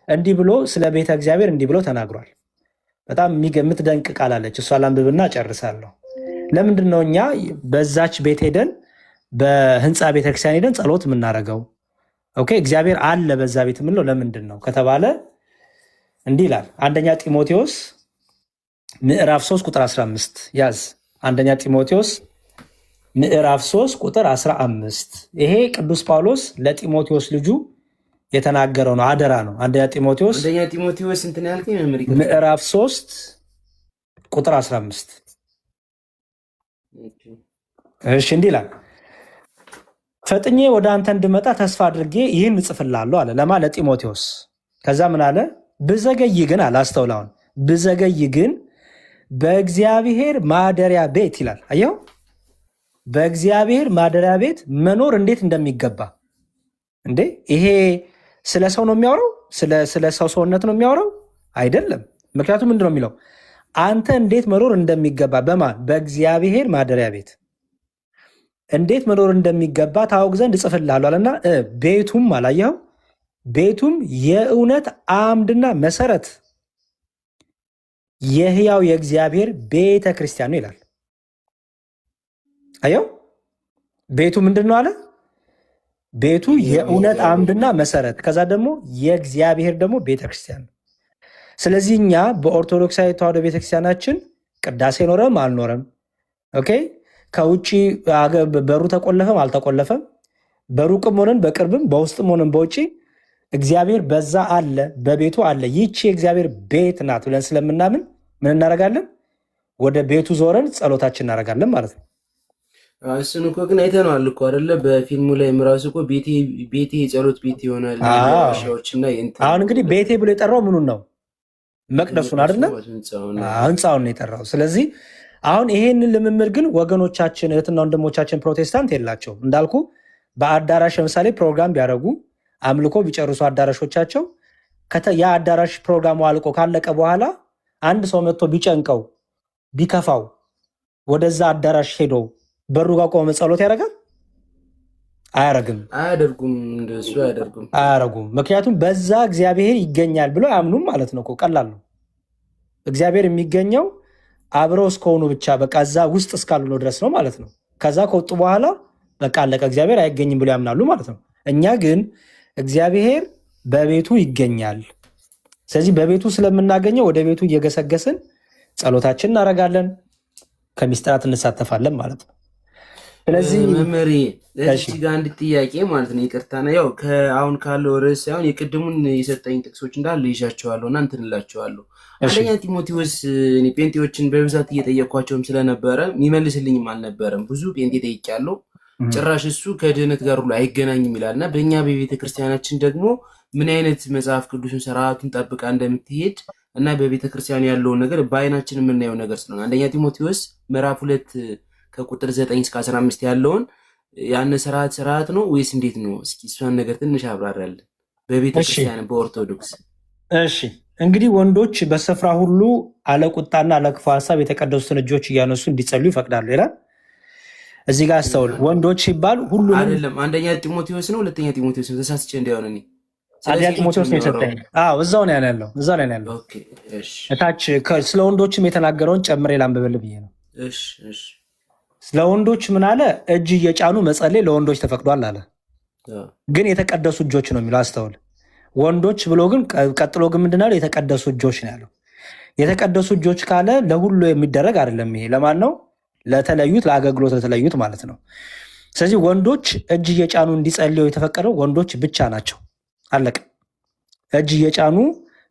እንዲህ ብሎ ስለ ቤተ እግዚአብሔር እንዲህ ብሎ ተናግሯል። በጣም የምትደንቅ ቃል አለች። እሷ ላንብብና ጨርሳለሁ። ለምንድን ነው እኛ በዛች ቤት ሄደን በህንፃ ቤተክርስቲያን ሄደን ጸሎት የምናደርገው? ኦኬ፣ እግዚአብሔር አለ በዛ ቤት የምንለው ለምንድን ነው ከተባለ እንዲህ ይላል። አንደኛ ጢሞቴዎስ ምዕራፍ 3 ቁጥር 15 ያዝ። አንደኛ ጢሞቴዎስ ምዕራፍ 3 ቁጥር 15። ይሄ ቅዱስ ጳውሎስ ለጢሞቴዎስ ልጁ የተናገረው ነው፣ አደራ ነው። አንደኛ ጢሞቴዎስ እንትን ያልከኝ ምዕራፍ 3 ቁጥር 15። እሺ፣ እንዲህ ይላል። ፈጥኜ ወደ አንተ እንድመጣ ተስፋ አድርጌ ይህን እጽፍልሃለሁ አለ። ለማ ለጢሞቴዎስ። ከዛ ምን አለ? ብዘገይ ግን አለ፣ አስተውላውን፣ ብዘገይ ግን በእግዚአብሔር ማደሪያ ቤት ይላል። አየው፣ በእግዚአብሔር ማደሪያ ቤት መኖር እንዴት እንደሚገባ እንዴ! ይሄ ስለ ሰው ነው የሚያወራው? ስለ ሰው ሰውነት ነው የሚያወራው? አይደለም። ምክንያቱም ምንድን ነው የሚለው? አንተ እንዴት መኖር እንደሚገባ በማን? በእግዚአብሔር ማደሪያ ቤት እንዴት መኖር እንደሚገባ ታውቅ ዘንድ እጽፍልሃለሁ አለና ቤቱም አላየኸው? ቤቱም የእውነት አምድና መሰረት የሕያው የእግዚአብሔር ቤተ ክርስቲያን ነው ይላል። አየው፣ ቤቱ ምንድን ነው አለ? ቤቱ የእውነት አምድና መሰረት፣ ከዛ ደግሞ የእግዚአብሔር ደግሞ ቤተክርስቲያን ነው። ስለዚህ እኛ በኦርቶዶክሳዊ ተዋሕዶ ቤተክርስቲያናችን ቅዳሴ ኖረም አልኖረም፣ ኦኬ ከውጭ በሩ ተቆለፈም አልተቆለፈም፣ በሩቅም ሆነን በቅርብም በውስጥም ሆነን በውጭ እግዚአብሔር በዛ አለ፣ በቤቱ አለ። ይቺ የእግዚአብሔር ቤት ናት ብለን ስለምናምን ምን እናደርጋለን? ወደ ቤቱ ዞረን ጸሎታችን እናደርጋለን ማለት ነው። እሱን እኮ ግን አይተነዋል እኮ አይደለ? በፊልሙ ላይ ራሱ እኮ ቤቴ የጸሎት ቤት ይሆናል ዋሻዎችና አሁን እንግዲህ ቤቴ ብሎ የጠራው ምኑን ነው? መቅደሱን አይደለ? ህንፃውን ነው የጠራው። ስለዚህ አሁን ይሄንን ልምምድ ግን ወገኖቻችን እህትና ወንድሞቻችን ፕሮቴስታንት የላቸውም። እንዳልኩ በአዳራሽ ለምሳሌ ፕሮግራም ቢያደርጉ አምልኮ ቢጨርሱ አዳራሾቻቸው ያ አዳራሽ ፕሮግራሙ አልቆ ካለቀ በኋላ አንድ ሰው መጥቶ ቢጨንቀው ቢከፋው ወደዛ አዳራሽ ሄዶ በሩ ጋር ቆመ ጸሎት ያደርጋል? አያረግም። አያረጉም። ምክንያቱም በዛ እግዚአብሔር ይገኛል ብሎ አያምኑም ማለት ነው። ቀላል ነው። እግዚአብሔር የሚገኘው አብረው እስከሆኑ ብቻ በቃ እዛ ውስጥ እስካሉ ነው ድረስ ነው ማለት ነው። ከዛ ከወጡ በኋላ በቃ አለቀ፣ እግዚአብሔር አይገኝም ብሎ ያምናሉ ማለት ነው። እኛ ግን እግዚአብሔር በቤቱ ይገኛል። ስለዚህ በቤቱ ስለምናገኘው ወደ ቤቱ እየገሰገስን ጸሎታችን እናደርጋለን፣ ከሚስጥራት እንሳተፋለን ማለት ነው። ስለዚህ መመሪ እዚህ ጋር አንድ ጥያቄ ማለት ነው፣ ይቅርታና ያው አሁን ካለው ርዕስ ሳይሆን የቅድሙን የሰጠኝ ጥቅሶች እንዳለ ይዣቸዋለሁ እና እንትን እላቸዋለሁ። አንደኛ ጢሞቴዎስ ጴንጤዎችን በብዛት እየጠየኳቸውም ስለነበረ የሚመልስልኝም አልነበረም። ብዙ ጴንጤ ጠይቄያለሁ። ጭራሽ እሱ ከድህነት ጋር ሁሉ አይገናኝም ይላል እና በእኛ በቤተ ክርስቲያናችን ደግሞ ምን አይነት መጽሐፍ ቅዱስን ስርዓቱን ጠብቃ እንደምትሄድ እና በቤተ ክርስቲያን ያለውን ነገር በአይናችን የምናየው ነገር ስለሆነ አንደኛ ጢሞቴዎስ ምዕራፍ 2 ከቁጥር 9 እስከ 15 ያለውን ያን ስርዓት ነው ወይስ እንዴት ነው? እስኪ እሷን ነገር ትንሽ አብራራለን። በቤተ ክርስቲያን በኦርቶዶክስ። እሺ እንግዲህ ወንዶች በስፍራ ሁሉ አለቁጣና አለክፉ ሀሳብ የተቀደሱትን እጆች እያነሱ እንዲጸልዩ ይፈቅዳሉ ይላል። እዚህ ጋር አስተውል። ወንዶች ሲባል ሁሉ አይደለም። አንደኛ ጢሞቴዎስ ነው፣ ሁለተኛ ጢሞቴዎስ ነው። ተሳስቼ እንዳይሆን እኔ አንደኛ ጢሞቴዎስ ነው የሰጠኝ። እዛው ነው ያለው፣ እዛው ላይ ነው ያለው። ኦኬ እሺ። እታች ስለ ወንዶችም የተናገረውን ጨምሬ ላንብብልህ ብዬ ነው። እሺ እሺ። ስለ ወንዶች ምን አለ? እጅ እየጫኑ መጸለይ ለወንዶች ተፈቅዷል አለ። ግን የተቀደሱ እጆች ነው የሚለው፣ አስተውል። ወንዶች ብሎ ግን ቀጥሎ ግን ምንድን ነው? የተቀደሱ እጆች ነው ያለው። የተቀደሱ እጆች ካለ ለሁሉ የሚደረግ አይደለም። ይሄ ለማን ነው? ለተለዩት፣ ለአገልግሎት ለተለዩት ማለት ነው። ስለዚህ ወንዶች እጅ እየጫኑ እንዲጸልዩ የተፈቀደው ወንዶች ብቻ ናቸው። አለቀ። እጅ እየጫኑ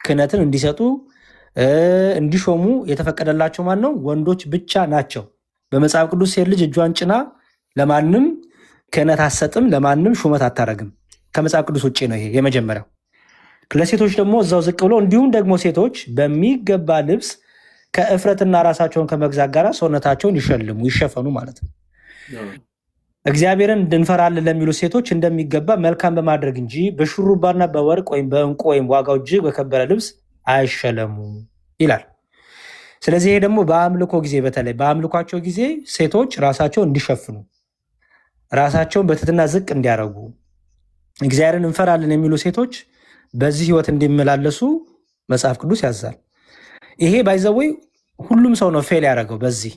ክህነትን እንዲሰጡ እንዲሾሙ የተፈቀደላቸው ማን ነው? ወንዶች ብቻ ናቸው። በመጽሐፍ ቅዱስ ሴት ልጅ እጇን ጭና ለማንም ክህነት አትሰጥም፣ ለማንም ሹመት አታረግም። ከመጽሐፍ ቅዱስ ውጭ ነው። ይሄ የመጀመሪያው። ለሴቶች ደግሞ እዛው ዝቅ ብሎ እንዲሁም ደግሞ ሴቶች በሚገባ ልብስ ከእፍረትና ራሳቸውን ከመግዛት ጋር ሰውነታቸውን ይሸልሙ ይሸፈኑ ማለት ነው። እግዚአብሔርን እንፈራለን ለሚሉ ሴቶች እንደሚገባ መልካም በማድረግ እንጂ በሹሩባና በወርቅ ወይም በዕንቁ ወይም ዋጋው እጅግ በከበረ ልብስ አይሸለሙ ይላል። ስለዚህ ይሄ ደግሞ በአምልኮ ጊዜ በተለይ በአምልኳቸው ጊዜ ሴቶች ራሳቸውን እንዲሸፍኑ ራሳቸውን በትህትና ዝቅ እንዲያደርጉ እግዚአብሔርን እንፈራለን የሚሉ ሴቶች በዚህ ህይወት እንዲመላለሱ መጽሐፍ ቅዱስ ያዛል። ይሄ ባይዘወይ ሁሉም ሰው ነው ፌል ያደረገው በዚህ።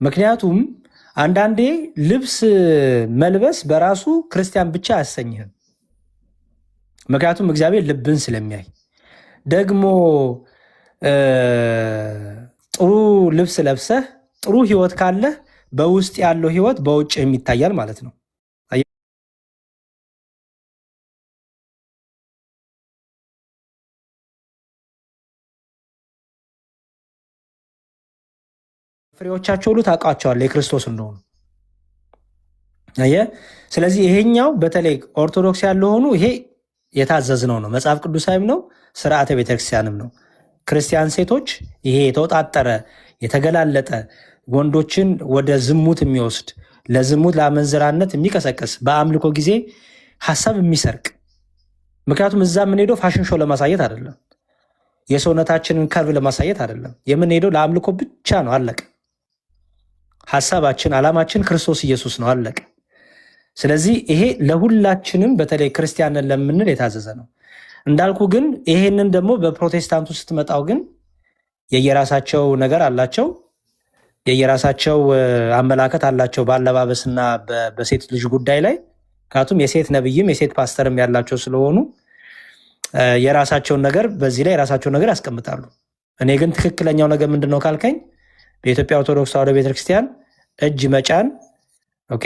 ምክንያቱም አንዳንዴ ልብስ መልበስ በራሱ ክርስቲያን ብቻ አያሰኝህም። ምክንያቱም እግዚአብሔር ልብን ስለሚያይ ደግሞ ጥሩ ልብስ ለብሰህ ጥሩ ህይወት ካለህ በውስጥ ያለው ህይወት በውጭ ይታያል ማለት ነው። ፍሬዎቻቸው ሁሉ ታውቃቸዋለህ የክርስቶስ እንደሆኑ። ስለዚህ ይሄኛው በተለይ ኦርቶዶክስ ያልሆኑ ይሄ የታዘዝነው ነው፣ መጽሐፍ ቅዱሳዊም ነው፣ ስርዓተ ቤተክርስቲያንም ነው። ክርስቲያን ሴቶች ይሄ የተወጣጠረ የተገላለጠ ወንዶችን ወደ ዝሙት የሚወስድ ለዝሙት ለአመንዝራነት የሚቀሰቅስ በአምልኮ ጊዜ ሀሳብ የሚሰርቅ ምክንያቱም እዛ የምንሄደው ፋሽን ሾው ለማሳየት አይደለም፣ የሰውነታችንን ከርቭ ለማሳየት አይደለም። የምንሄደው ለአምልኮ ብቻ ነው። አለቀ። ሀሳባችን ዓላማችን ክርስቶስ ኢየሱስ ነው። አለቀ። ስለዚህ ይሄ ለሁላችንም በተለይ ክርስቲያንን ለምንል የታዘዘ ነው። እንዳልኩ ግን ይሄንን ደግሞ በፕሮቴስታንቱ ስትመጣው ግን የየራሳቸው ነገር አላቸው፣ የየራሳቸው አመላከት አላቸው በአለባበስና በሴት ልጅ ጉዳይ ላይ። ምክንያቱም የሴት ነብይም የሴት ፓስተርም ያላቸው ስለሆኑ የራሳቸውን ነገር በዚህ ላይ የራሳቸውን ነገር ያስቀምጣሉ። እኔ ግን ትክክለኛው ነገር ምንድን ነው ካልከኝ በኢትዮጵያ ኦርቶዶክስ ተዋሕዶ ቤተክርስቲያን እጅ መጫን፣ ኦኬ፣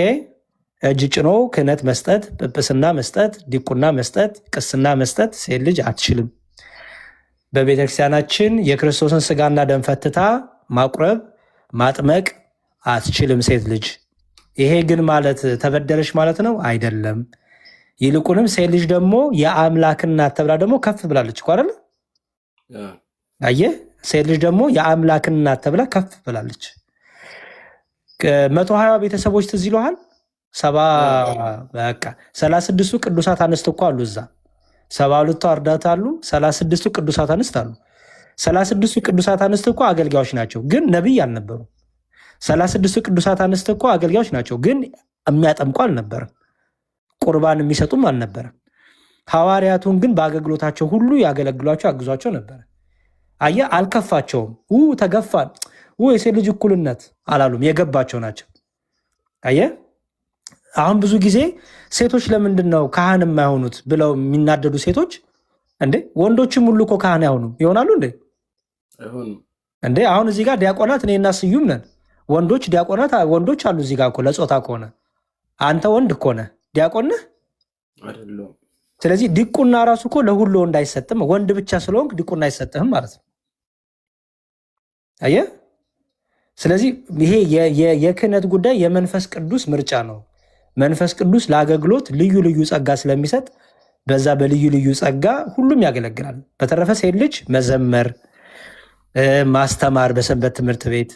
እጅ ጭኖ ክህነት መስጠት፣ ጵጵስና መስጠት፣ ዲቁና መስጠት፣ ቅስና መስጠት ሴት ልጅ አትችልም። በቤተክርስቲያናችን የክርስቶስን ስጋና ደም ፈትታ ማቁረብ ማጥመቅ አትችልም ሴት ልጅ። ይሄ ግን ማለት ተበደለች ማለት ነው አይደለም። ይልቁንም ሴት ልጅ ደግሞ የአምላክ እናት ተብላ ደግሞ ከፍ ብላለች እኮ አይደል? አየህ፣ ሴት ልጅ ደግሞ የአምላክ እናት ተብላ ከፍ ብላለች። 120 ቤተሰቦች ትዝ ይለሃል? 36ቱ ቅዱሳት አንስት እኮ አሉ እዛ 72ቱ አርዳት አሉ፣ 36ቱ ቅዱሳት አንስት አሉ። 36ቱ ቅዱሳት አንስት እኮ አገልጋዮች ናቸው፣ ግን ነቢይ አልነበሩ። 36ቱ ቅዱሳት አንስት እኮ አገልጋዮች ናቸው፣ ግን የሚያጠምቁ አልነበረም፣ ቁርባን የሚሰጡም አልነበረም። ሐዋርያቱን ግን በአገልግሎታቸው ሁሉ ያገለግሏቸው ያግዟቸው ነበረ። አየህ፣ አልከፋቸውም። ተገፋን፣ የሴት ልጅ እኩልነት አላሉም፣ የገባቸው ናቸው። አየህ፣ አሁን ብዙ ጊዜ ሴቶች ለምንድን ነው ካህን የማይሆኑት ብለው የሚናደዱ ሴቶች፣ እንዴ ወንዶችም ሁሉ እኮ ካህን አይሆኑም ይሆናሉ እንዴ? አሁን እዚህ ጋር ዲያቆናት እኔና ስዩም ነን። ወንዶች ዲያቆናት ወንዶች አሉ እዚህ ጋር እኮ። ለጾታ ከሆነ አንተ ወንድ እኮ ነህ፣ ዲያቆን ነህ አይደለም። ስለዚህ ዲቁና ራሱ እኮ ለሁሉ ወንድ አይሰጥም። ወንድ ብቻ ስለሆንክ ዲቁና አይሰጥህም ማለት ነው። አየህ፣ ስለዚህ ይሄ የክህነት ጉዳይ የመንፈስ ቅዱስ ምርጫ ነው። መንፈስ ቅዱስ ለአገልግሎት ልዩ ልዩ ጸጋ ስለሚሰጥ በዛ በልዩ ልዩ ጸጋ ሁሉም ያገለግላል። በተረፈ ሴት ልጅ መዘመር፣ ማስተማር፣ በሰንበት ትምህርት ቤት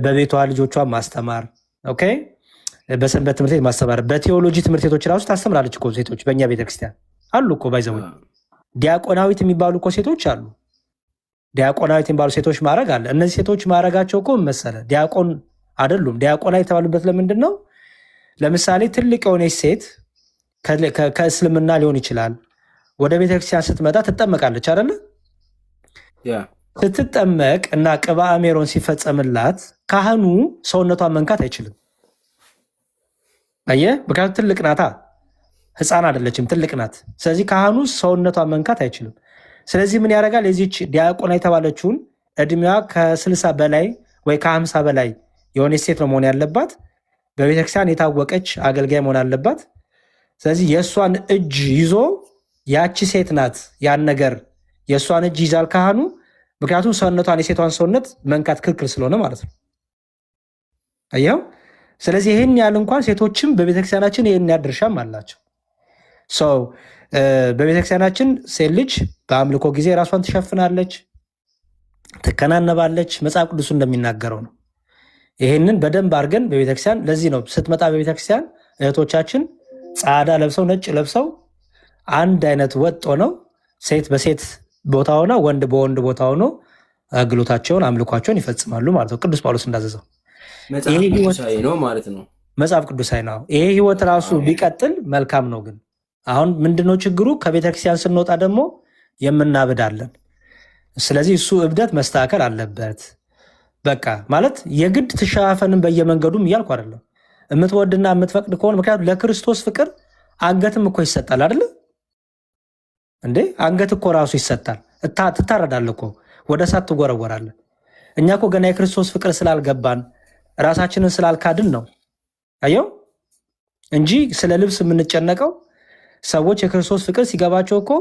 በቤቷ ልጆቿን ማስተማር፣ ኦኬ፣ በሰንበት ትምህርት ቤት ማስተማር፣ በቴዎሎጂ ትምህርት ቤቶች ራሱ ታስተምራለች እኮ ሴቶች። በእኛ ቤተክርስቲያን አሉ እኮ ባይዘው ዲያቆናዊት የሚባሉ እኮ ሴቶች አሉ። ዲያቆናዊት የሚባሉ ሴቶች ማዕረግ አለ። እነዚህ ሴቶች ማዕረጋቸው እኮ መሰለ ዲያቆን አይደሉም። ዲያቆናዊት የተባሉበት ለምንድን ነው? ለምሳሌ ትልቅ የሆነች ሴት ከእስልምና ሊሆን ይችላል ወደ ቤተክርስቲያን ስትመጣ ትጠመቃለች አይደለ? ስትጠመቅ እና ቅባ ሜሮን ሲፈጸምላት ካህኑ ሰውነቷን መንካት አይችልም። አየህ፣ ምክንያቱም ትልቅ ናታ፣ ህፃን አይደለችም፣ ትልቅ ናት። ስለዚህ ካህኑ ሰውነቷን መንካት አይችልም። ስለዚህ ምን ያደርጋል? የዚች ዲያቆና የተባለችውን እድሜዋ ከ60 በላይ ወይ ከ50 በላይ የሆነች ሴት ነው መሆን ያለባት። በቤተክርስቲያን የታወቀች አገልጋይ መሆን አለባት። ስለዚህ የእሷን እጅ ይዞ ያቺ ሴት ናት ያን ነገር የእሷን እጅ ይዛል ካህኑ። ምክንያቱም ሰውነቷን የሴቷን ሰውነት መንካት ክልክል ስለሆነ ማለት ነው። አየኸው። ስለዚህ ይህን ያህል እንኳን ሴቶችም በቤተክርስቲያናችን ይህን ያህል ድርሻም አላቸው። ሰው በቤተክርስቲያናችን ሴት ልጅ በአምልኮ ጊዜ ራሷን ትሸፍናለች፣ ትከናነባለች። መጽሐፍ ቅዱሱ እንደሚናገረው ነው። ይህንን በደንብ አድርገን በቤተክርስቲያን ለዚህ ነው ስትመጣ በቤተክርስቲያን እህቶቻችን ጻዕዳ ለብሰው ነጭ ለብሰው አንድ አይነት ወጥ ሆነው ሴት በሴት ቦታ ሆና ወንድ በወንድ ቦታ ሆኖ አገልግሎታቸውን አምልኳቸውን ይፈጽማሉ ማለት ነው። ቅዱስ ጳውሎስ እንዳዘዘው መጽሐፍ ቅዱሳዊ ነው ማለት ነው። መጽሐፍ ቅዱሳዊ ነው። ይሄ ህይወት ራሱ ቢቀጥል መልካም ነው። ግን አሁን ምንድነው ችግሩ? ከቤተክርስቲያን ስንወጣ ደግሞ የምናብዳለን። ስለዚህ እሱ እብደት መስተካከል አለበት። በቃ ማለት የግድ ትሸፋፈንም በየመንገዱም እያልኩ አይደለም። የምትወድና የምትፈቅድ ከሆነ ምክንያቱም ለክርስቶስ ፍቅር አንገትም እኮ ይሰጣል አይደለ እንዴ? አንገት እኮ ራሱ ይሰጣል። ትታረዳለህ እኮ ወደ እሳት ትጎረጎራለህ። እኛ እኮ ገና የክርስቶስ ፍቅር ስላልገባን ራሳችንን ስላልካድን ነው አየው እንጂ ስለ ልብስ የምንጨነቀው ሰዎች የክርስቶስ ፍቅር ሲገባቸው እኮ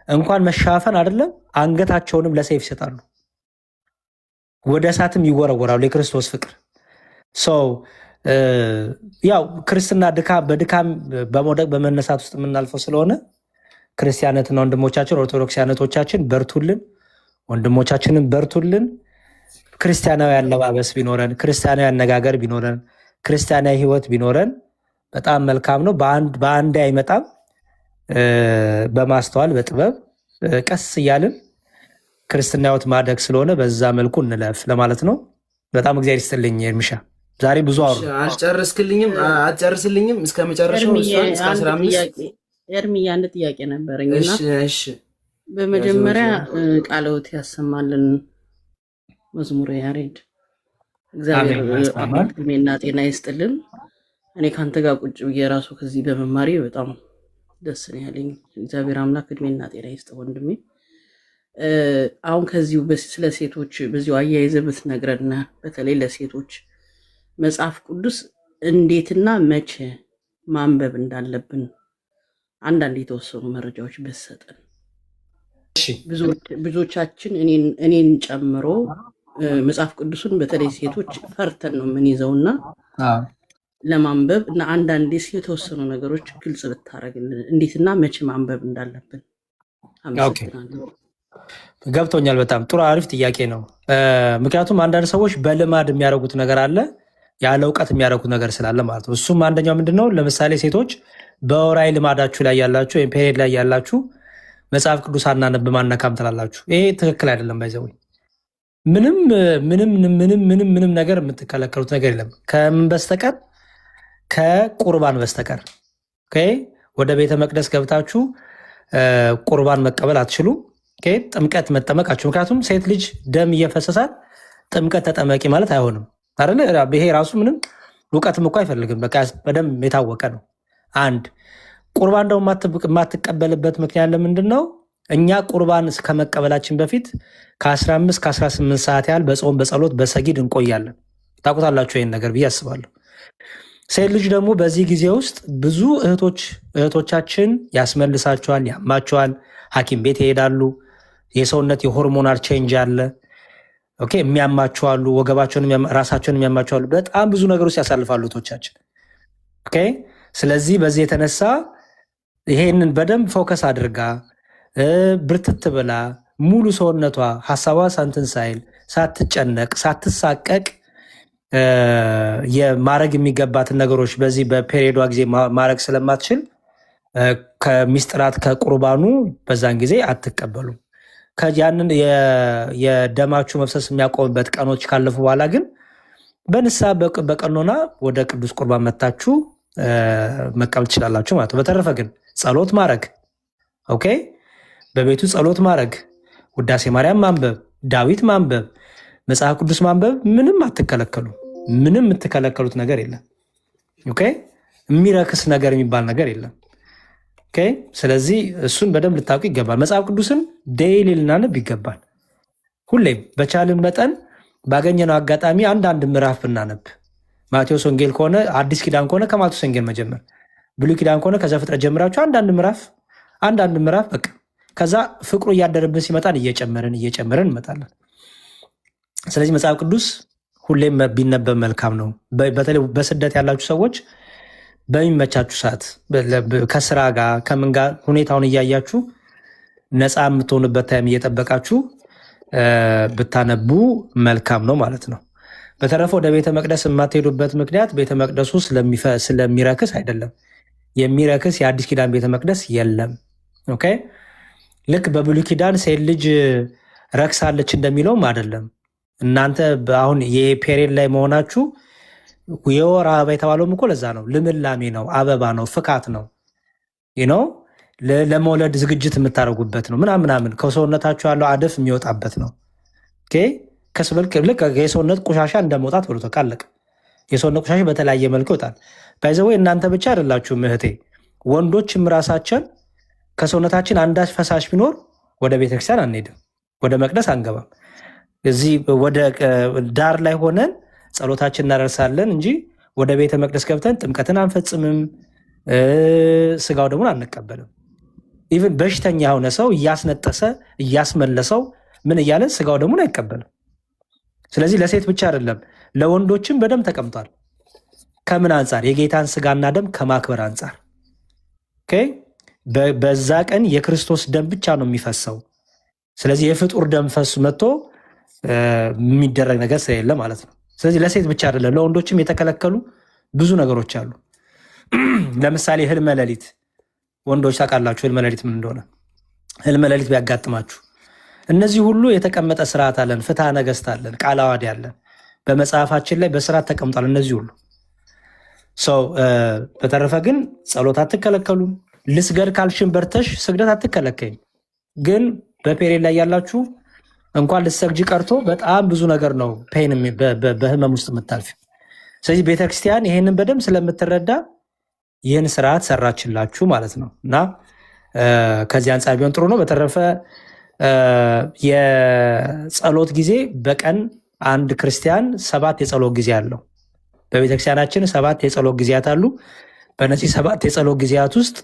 እንኳን መሻፈን አይደለም አንገታቸውንም ለሰይፍ ይሰጣሉ፣ ወደ እሳትም ይወረወራሉ። የክርስቶስ ፍቅር ሰው ያው ክርስትና በድካም በመውደቅ በመነሳት ውስጥ የምናልፈው ስለሆነ ክርስቲያነትና ወንድሞቻችን ኦርቶዶክሲያነቶቻችን በርቱልን፣ ወንድሞቻችንን በርቱልን። ክርስቲያናዊ አለባበስ ቢኖረን፣ ክርስቲያናዊ አነጋገር ቢኖረን፣ ክርስቲያናዊ ህይወት ቢኖረን በጣም መልካም ነው። በአንድ አይመጣም። በማስተዋል በጥበብ ቀስ እያልን ክርስትና ህይወት ማደግ ስለሆነ በዛ መልኩ እንለፍ ለማለት ነው። በጣም እግዚአብሔር ይስጥልኝ ኤርሚሻ። ዛሬ ብዙ አወሩ። አልጨርስልኝም እስከ መጨረሻው እስከ 15 ኤርሚያ አንድ ጥያቄ ነበረኝና በመጀመሪያ ቃልዎት ያሰማልን መዝሙረ ያሬድ እግዚአብሔር እድሜና ጤና ይስጥልን። እኔ ካንተ ጋር ቁጭ ብዬ ራሱ ከዚህ በመማሪ በጣም ደስ ነው ያለኝ። እግዚአብሔር አምላክ እድሜና ጤና ይስጥ ወንድሜ። አሁን ከዚሁ ስለ ሴቶች በዚሁ አያይዘህ ብትነግረን፣ በተለይ ለሴቶች መጽሐፍ ቅዱስ እንዴትና መቼ ማንበብ እንዳለብን አንዳንድ የተወሰኑ መረጃዎች ብትሰጠን። ብዙዎቻችን እኔን ጨምሮ መጽሐፍ ቅዱስን በተለይ ሴቶች ፈርተን ነው የምንይዘውና ለማንበብ እና አንዳንዴ የተወሰኑ ነገሮች ግልጽ ብታደርግልን እንዴትና መቼ ማንበብ እንዳለብን። አመሰግናለሁ። ገብቶኛል። በጣም ጥሩ አሪፍ ጥያቄ ነው። ምክንያቱም አንዳንድ ሰዎች በልማድ የሚያደርጉት ነገር አለ፣ ያለ እውቀት የሚያደርጉት ነገር ስላለ ማለት ነው። እሱም አንደኛው ምንድነው? ለምሳሌ ሴቶች በወራይ ልማዳችሁ ላይ ያላችሁ ወይም ፔሪየድ ላይ ያላችሁ መጽሐፍ ቅዱስ አናነብም አነካም ትላላችሁ። ይሄ ትክክል አይደለም። ባይዘው ምንም ነገር የምትከለከሉት ነገር የለም ከምን በስተቀር ከቁርባን በስተቀር። ወደ ቤተ መቅደስ ገብታችሁ ቁርባን መቀበል አትችሉ። ጥምቀት መጠመቃችሁ፣ ምክንያቱም ሴት ልጅ ደም እየፈሰሳት ጥምቀት ተጠመቂ ማለት አይሆንም አይደል? ይሄ ራሱ ምንም እውቀትም እኮ አይፈልግም። በቃ በደንብ የታወቀ ነው። አንድ ቁርባን ደግሞ የማትቀበልበት ምክንያት ለምንድን ነው? እኛ ቁርባን ከመቀበላችን በፊት ከ15 ከ18 ሰዓት ያህል በጾም በጸሎት በሰጊድ እንቆያለን። ታውቁታላችሁ ይህን ነገር ብዬ አስባለሁ። ሴት ልጅ ደግሞ በዚህ ጊዜ ውስጥ ብዙ እህቶቻችን ያስመልሳቸዋል፣ ያማቸዋል፣ ሐኪም ቤት ይሄዳሉ። የሰውነት የሆርሞናል ቼንጅ አለ። የሚያማቸዋሉ፣ ወገባቸውን ራሳቸውን የሚያማቸዋሉ። በጣም ብዙ ነገሮች ያሳልፋሉ እህቶቻችን። ስለዚህ በዚህ የተነሳ ይሄንን በደንብ ፎከስ አድርጋ ብርትት ብላ ሙሉ ሰውነቷ ሀሳቧ ሳንትን ሳይል ሳትጨነቅ ሳትሳቀቅ የማድረግ የሚገባትን ነገሮች በዚህ በፔሪዮዷ ጊዜ ማድረግ ስለማትችል ከሚስጥራት ከቁርባኑ በዛን ጊዜ አትቀበሉም። ያንን የደማችሁ መፍሰስ የሚያቆምበት ቀኖች ካለፉ በኋላ ግን በንስሐ በቀኖና ወደ ቅዱስ ቁርባን መታችሁ መቀበል ትችላላችሁ ማለት ነው። በተረፈ ግን ጸሎት ማድረግ በቤቱ ጸሎት ማድረግ፣ ውዳሴ ማርያም ማንበብ፣ ዳዊት ማንበብ፣ መጽሐፍ ቅዱስ ማንበብ ምንም አትከለከሉ። ምንም የምትከለከሉት ነገር የለም። የሚረክስ ነገር የሚባል ነገር የለም። ስለዚህ እሱን በደንብ ልታውቁ ይገባል። መጽሐፍ ቅዱስን ዴይሊ ልናነብ ይገባል። ሁሌም በቻልን መጠን ባገኘነው አጋጣሚ አንዳንድ ምዕራፍ ብናነብ፣ ማቴዎስ ወንጌል ከሆነ አዲስ ኪዳን ከሆነ ከማቴዎስ ወንጌል መጀመር፣ ብሉይ ኪዳን ከሆነ ከዘፍጥረት ጀምራችሁ አንዳንድ ምዕራፍ በቃ ከዛ ፍቅሩ እያደረብን ሲመጣን እየጨመርን እንመጣለን። ስለዚህ መጽሐፍ ቅዱስ ሁሌም ቢነበብ መልካም ነው። በተለይ በስደት ያላችሁ ሰዎች በሚመቻችሁ ሰዓት ከስራ ጋር ከምን ጋር ሁኔታውን እያያችሁ ነፃ የምትሆኑበት ታይም እየጠበቃችሁ ብታነቡ መልካም ነው ማለት ነው። በተረፈ ወደ ቤተ መቅደስ የማትሄዱበት ምክንያት ቤተ መቅደሱ ስለሚረክስ አይደለም። የሚረክስ የአዲስ ኪዳን ቤተ መቅደስ የለም። ልክ በብሉይ ኪዳን ሴት ልጅ ረክሳለች እንደሚለውም አይደለም። እናንተ አሁን የፔሪየድ ላይ መሆናችሁ የወር አበባ የተባለውም እኮ ለዛ ነው። ልምላሜ ነው፣ አበባ ነው፣ ፍካት ነው፣ ለመውለድ ዝግጅት የምታደርጉበት ነው ምናምን ከሰውነታችሁ ያለው አደፍ የሚወጣበት ነው። ልክ የሰውነት ቆሻሻ እንደመውጣት ብሎ ተቃለቅ። የሰውነት ቆሻሻ በተለያየ መልክ ይወጣል። ባይዘወይ እናንተ ብቻ አይደላችሁም እህቴ፣ ወንዶችም ራሳችን ከሰውነታችን አንዳች ፈሳሽ ቢኖር ወደ ቤተክርስቲያን አንሄድም፣ ወደ መቅደስ አንገባም። እዚህ ወደ ዳር ላይ ሆነን ጸሎታችን እናደርሳለን እንጂ ወደ ቤተ መቅደስ ገብተን ጥምቀትን አንፈጽምም፣ ስጋው ደግሞ አንቀበልም። ኢቭን በሽተኛ የሆነ ሰው እያስነጠሰ እያስመለሰው ምን እያለ ስጋው ደግሞ አይቀበልም። ስለዚህ ለሴት ብቻ አይደለም ለወንዶችም በደም ተቀምጧል። ከምን አንጻር? የጌታን ስጋና ደም ከማክበር አንጻር። በዛ ቀን የክርስቶስ ደም ብቻ ነው የሚፈሰው። ስለዚህ የፍጡር ደም ፈሱ መጥቶ የሚደረግ ነገር ስለሌለ ማለት ነው። ስለዚህ ለሴት ብቻ አይደለም ለወንዶችም የተከለከሉ ብዙ ነገሮች አሉ። ለምሳሌ ህልመ ሌሊት፣ ወንዶች ታውቃላችሁ ህልመ ሌሊት ምን እንደሆነ። ህልመ ሌሊት ቢያጋጥማችሁ እነዚህ ሁሉ የተቀመጠ ስርዓት አለን፣ ፍትሐ ነገሥት አለን፣ ቃለ ዓዋዲ አለን። በመጽሐፋችን ላይ በስርዓት ተቀምጧል እነዚህ ሁሉ ሰው። በተረፈ ግን ጸሎት አትከለከሉም። ልስገድ ካልሽን በርተሽ ስግደት አትከለከይም። ግን በፔሪየድ ላይ ያላችሁ እንኳን ልትሰግጂ ቀርቶ በጣም ብዙ ነገር ነው ፔን በህመም ውስጥ የምታልፊ። ስለዚህ ቤተክርስቲያን ይሄንን በደንብ ስለምትረዳ ይህን ስርዓት ሰራችላችሁ ማለት ነው። እና ከዚህ አንጻር ቢሆን ጥሩ ነው። በተረፈ የጸሎት ጊዜ በቀን አንድ ክርስቲያን 7 የጸሎት ጊዜ አለው። በቤተክርስቲያናችን 7 የጸሎት ጊዜያት አሉ። በእነዚህ 7 የጸሎት ጊዜያት ውስጥ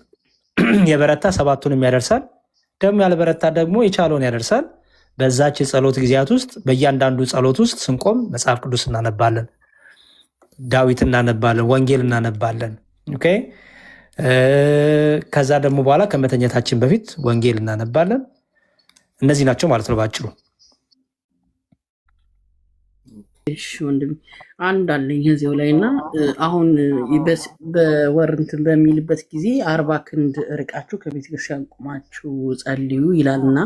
የበረታ 7ቱንም ያደርሳል፣ ደግሞ ያልበረታ ደግሞ የቻለውን ያደርሳል። በዛች የጸሎት ጊዜያት ውስጥ በእያንዳንዱ ጸሎት ውስጥ ስንቆም መጽሐፍ ቅዱስ እናነባለን፣ ዳዊት እናነባለን፣ ወንጌል እናነባለን። ኦኬ። ከዛ ደግሞ በኋላ ከመተኛታችን በፊት ወንጌል እናነባለን። እነዚህ ናቸው ማለት ነው ባጭሩ። እሺ ወንድም አንድ አለኝ እዚያው ላይ እና አሁን በወር እንትን በሚልበት ጊዜ 40 ክንድ ርቃችሁ ከቤተክርስቲያን ቁማችሁ ጸልዩ ይላልና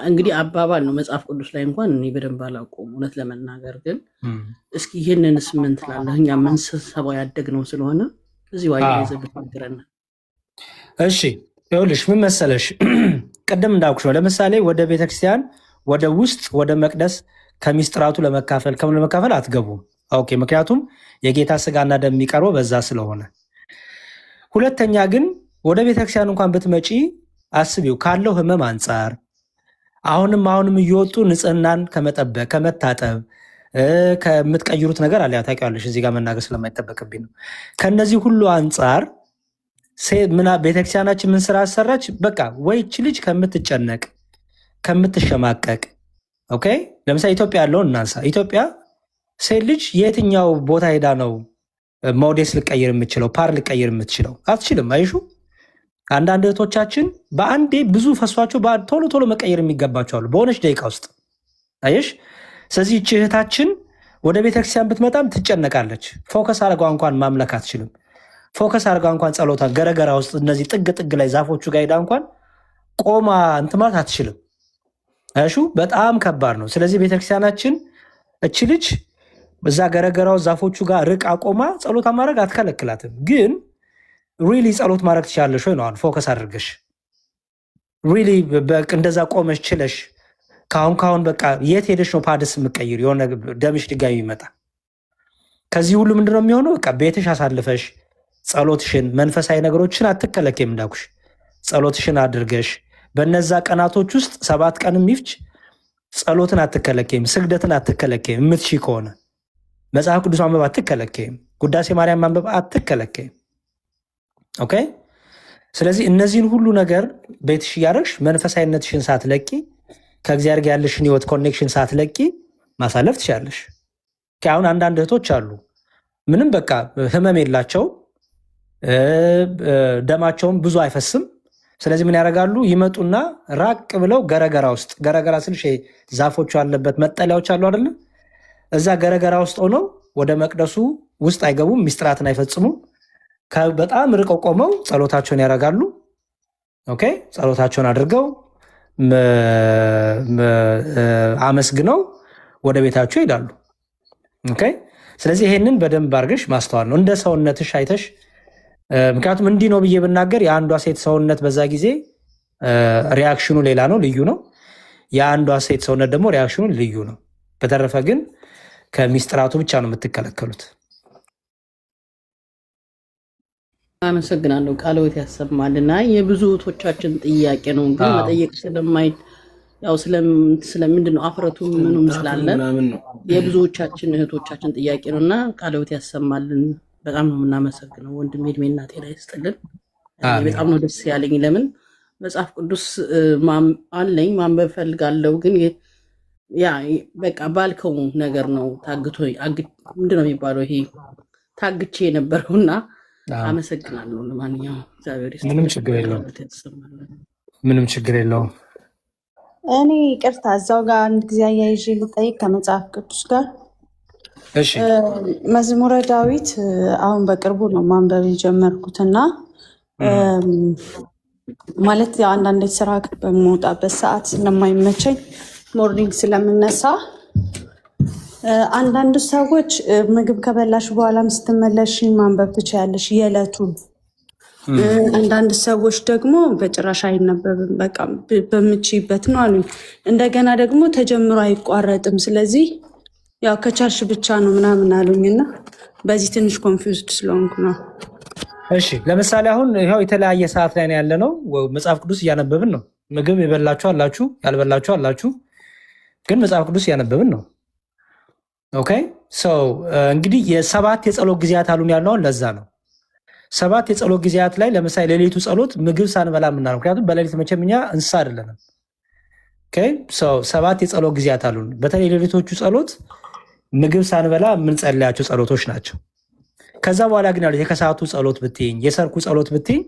እንግዲህ አባባል ነው። መጽሐፍ ቅዱስ ላይ እንኳን እኔ በደንብ አላውቀውም እውነት ለመናገር ግን እስኪ ይህንንስ ምን ትላለህ? እኛ መንሰሰባው ያደግነው ስለሆነ እዚህ አያይዘህ ብትነግረን። እሺ ይኸውልሽ ምን መሰለሽ፣ ቅድም እንዳልኩሽ ነው። ለምሳሌ ወደ ቤተክርስቲያን ወደ ውስጥ ወደ መቅደስ ከሚስጥራቱ ለመካፈል ለመካፈል አትገቡም። ኦኬ፣ ምክንያቱም የጌታ ስጋና ደም የሚቀርበው በዛ ስለሆነ። ሁለተኛ ግን ወደ ቤተክርስቲያን እንኳን ብትመጪ አስቢው ካለው ህመም አንጻር አሁንም እየወጡ ንጽህናን ከመጠበቅ ከመታጠብ ከምትቀይሩት ነገር አለ። ታውቂዋለሽ፣ እዚህ ጋር መናገር ስለማይጠበቅብኝ ነው። ከነዚህ ሁሉ አንጻር ቤተክርስቲያናችን ምን ስራ አሰራች? በቃ ወይች ልጅ ከምትጨነቅ ከምትሸማቀቅ። ኦኬ፣ ለምሳሌ ኢትዮጵያ ያለውን እናንሳ። ኢትዮጵያ ሴት ልጅ የትኛው ቦታ ሄዳ ነው ሞዴስ ልቀይር የምትችለው? ፓር ልቀይር የምትችለው? አትችልም። አይሹ አንዳንድ እህቶቻችን በአንዴ ብዙ ፈሷቸው ቶሎ ቶሎ መቀየር የሚገባቸው አሉ በሆነች ደቂቃ ውስጥ አየሽ። ስለዚህ ይህች እህታችን ወደ ቤተክርስቲያን ብትመጣም ትጨነቃለች። ፎከስ አድርጋ እንኳን ማምለክ አትችልም። ፎከስ አድርጋ እንኳን ጸሎቷን ገረገራ ውስጥ እነዚህ ጥግ ላይ ዛፎቹ ጋር ሄዳ እንኳን ቆማ እንትማት አትችልም። አይሹ በጣም ከባድ ነው። ስለዚህ ቤተክርስቲያናችን እች ልጅ እዛ ገረገራው ዛፎቹ ጋር ርቃ ቆማ ጸሎታ ማድረግ አትከለክላትም። ግን ሪሊ ጸሎት ማድረግ ትችላለሽ ወይ ነው ፎከስ አድርገሽ ሪሊ እንደዛ ቆመሽ ችለሽ ካሁን በቃ የት ሄደሽ ነው ፓድስ የምትቀይር? የሆነ ደምሽ ድጋሚ ይመጣ። ከዚህ ሁሉ ምንድነው የሚሆነው? በቃ ቤትሽ አሳልፈሽ ጸሎትሽን መንፈሳዊ ነገሮችን አትከለከም። እንዳልኩሽ ጸሎትሽን አድርገሽ በነዛ ቀናቶች ውስጥ 7 ቀንም ይፍች ጸሎትን አትከለከም፣ ስግደትን አትከለከም። የምትሺ ከሆነ መጽሐፍ ቅዱስ ማንበብ አትከለከም፣ ውዳሴ ማርያም ማንበብ አትከለከም። ኦኬ። ስለዚህ እነዚህን ሁሉ ነገር ቤትሽ እያደረግሽ መንፈሳዊነትሽን ሳትለቂ ከእግዚአብሔር ጋር ያለሽን ህይወት ኮኔክሽን ሳትለቂ ማሳለፍ ትችላለሽ። አሁን አንዳንድ እህቶች አሉ ምንም በቃ ህመም የላቸው ደማቸውም ብዙ አይፈስም። ስለዚህ ምን ያደርጋሉ? ይመጡና ራቅ ብለው ገረገራ ስልሽ ዛፎቹ ያለበት መጠለያዎች አሉ አይደለም? እዛ ገረገራ ውስጥ ሆነው ወደ መቅደሱ ውስጥ አይገቡም፣ ሚስጥራትን አይፈጽሙም። በጣም ርቀው ቆመው ጸሎታቸውን ያደርጋሉ። ኦኬ፣ ጸሎታቸውን አድርገው አመስግነው ወደ ቤታቸው ይሄዳሉ። ኦኬ። ስለዚህ ይሄንን በደንብ አድርገሽ ማስተዋል ነው እንደ ሰውነትሽ አይተሽ። ምክንያቱም እንዲህ ነው ብዬ ብናገር የአንዷ ሴት ሰውነት በዛ ጊዜ ሪያክሽኑ ሌላ ነው፣ ልዩ ነው። የአንዷ ሴት ሰውነት ደግሞ ሪያክሽኑ ልዩ ነው። በተረፈ ግን ከሚስጥራቱ ብቻ ነው የምትከለከሉት። አመሰግናለሁ። ቃልዎት ያሰማልና የብዙ እህቶቻችን ጥያቄ ነው ግን መጠየቅ ያው ስለምንድን ነው አፍረቱ ምንም ስላለን የብዙዎቻችን እህቶቻችን ጥያቄ ነውና ቃልዎት ያሰማልን። በጣም ነው የምናመሰግነው ወንድሜ፣ እድሜና ጤና ይስጥልን። በጣም ነው ደስ ያለኝ። ለምን መጽሐፍ ቅዱስ አለኝ ማንበብ ፈልጋለሁ፣ ግን ያ በቃ ባልከው ነገር ነው ታግቶ ምንድነው የሚባለው ይሄ ታግቼ የነበረውና አመሰግናለሁ። ለማንኛውም እግዚአብሔር ይስጥልን። ምንም ችግር የለውም። እኔ ይቅርታ እዛው ጋር አንድ ጊዜ አያይዤ ልጠይቅ ከመጽሐፍ ቅዱስ ጋር። እሺ፣ መዝሙረ ዳዊት አሁን በቅርቡ ነው ማንበብ የጀመርኩትና ማለት አንዳንድ ስራ በምወጣበት ሰዓት ስለማይመቸኝ ሞርኒንግ ስለምነሳ አንዳንድ ሰዎች ምግብ ከበላሽ በኋላም ስትመለሽ ማንበብ ትችያለሽ የዕለቱን። አንዳንድ ሰዎች ደግሞ በጭራሽ አይነበብም በቃ በምችይበት ነው አሉኝ። እንደገና ደግሞ ተጀምሮ አይቋረጥም፣ ስለዚህ ያው ከቻልሽ ብቻ ነው ምናምን አሉኝና በዚህ ትንሽ ኮንፊውዝድ ስለሆንኩ ነው። እሺ፣ ለምሳሌ አሁን ይኸው የተለያየ ሰዓት ላይ ነው ያለ ነው፣ መጽሐፍ ቅዱስ እያነበብን ነው ምግብ የበላችሁ አላችሁ፣ ያልበላችሁ አላችሁ። ግን መጽሐፍ ቅዱስ እያነበብን ነው። ኦኬ ሰው እንግዲህ የሰባት የጸሎት ጊዜያት አሉን ያልነውን ለዛ ነው። ሰባት የጸሎት ጊዜያት ላይ ለምሳሌ ሌሊቱ ጸሎት ምግብ ሳንበላ የምናደርገው፣ ምክንያቱም በሌሊት መቼም እኛ እንስሳ አይደለንም። ሰባት የጸሎት ጊዜያት አሉን። በተለይ ሌሊቶቹ ጸሎት ምግብ ሳንበላ የምንጸልያቸው ጸሎቶች ናቸው። ከዛ በኋላ ግን ያሉት የከሰዓቱ ጸሎት ብትይኝ፣ የሰርኩ ጸሎት ብትይኝ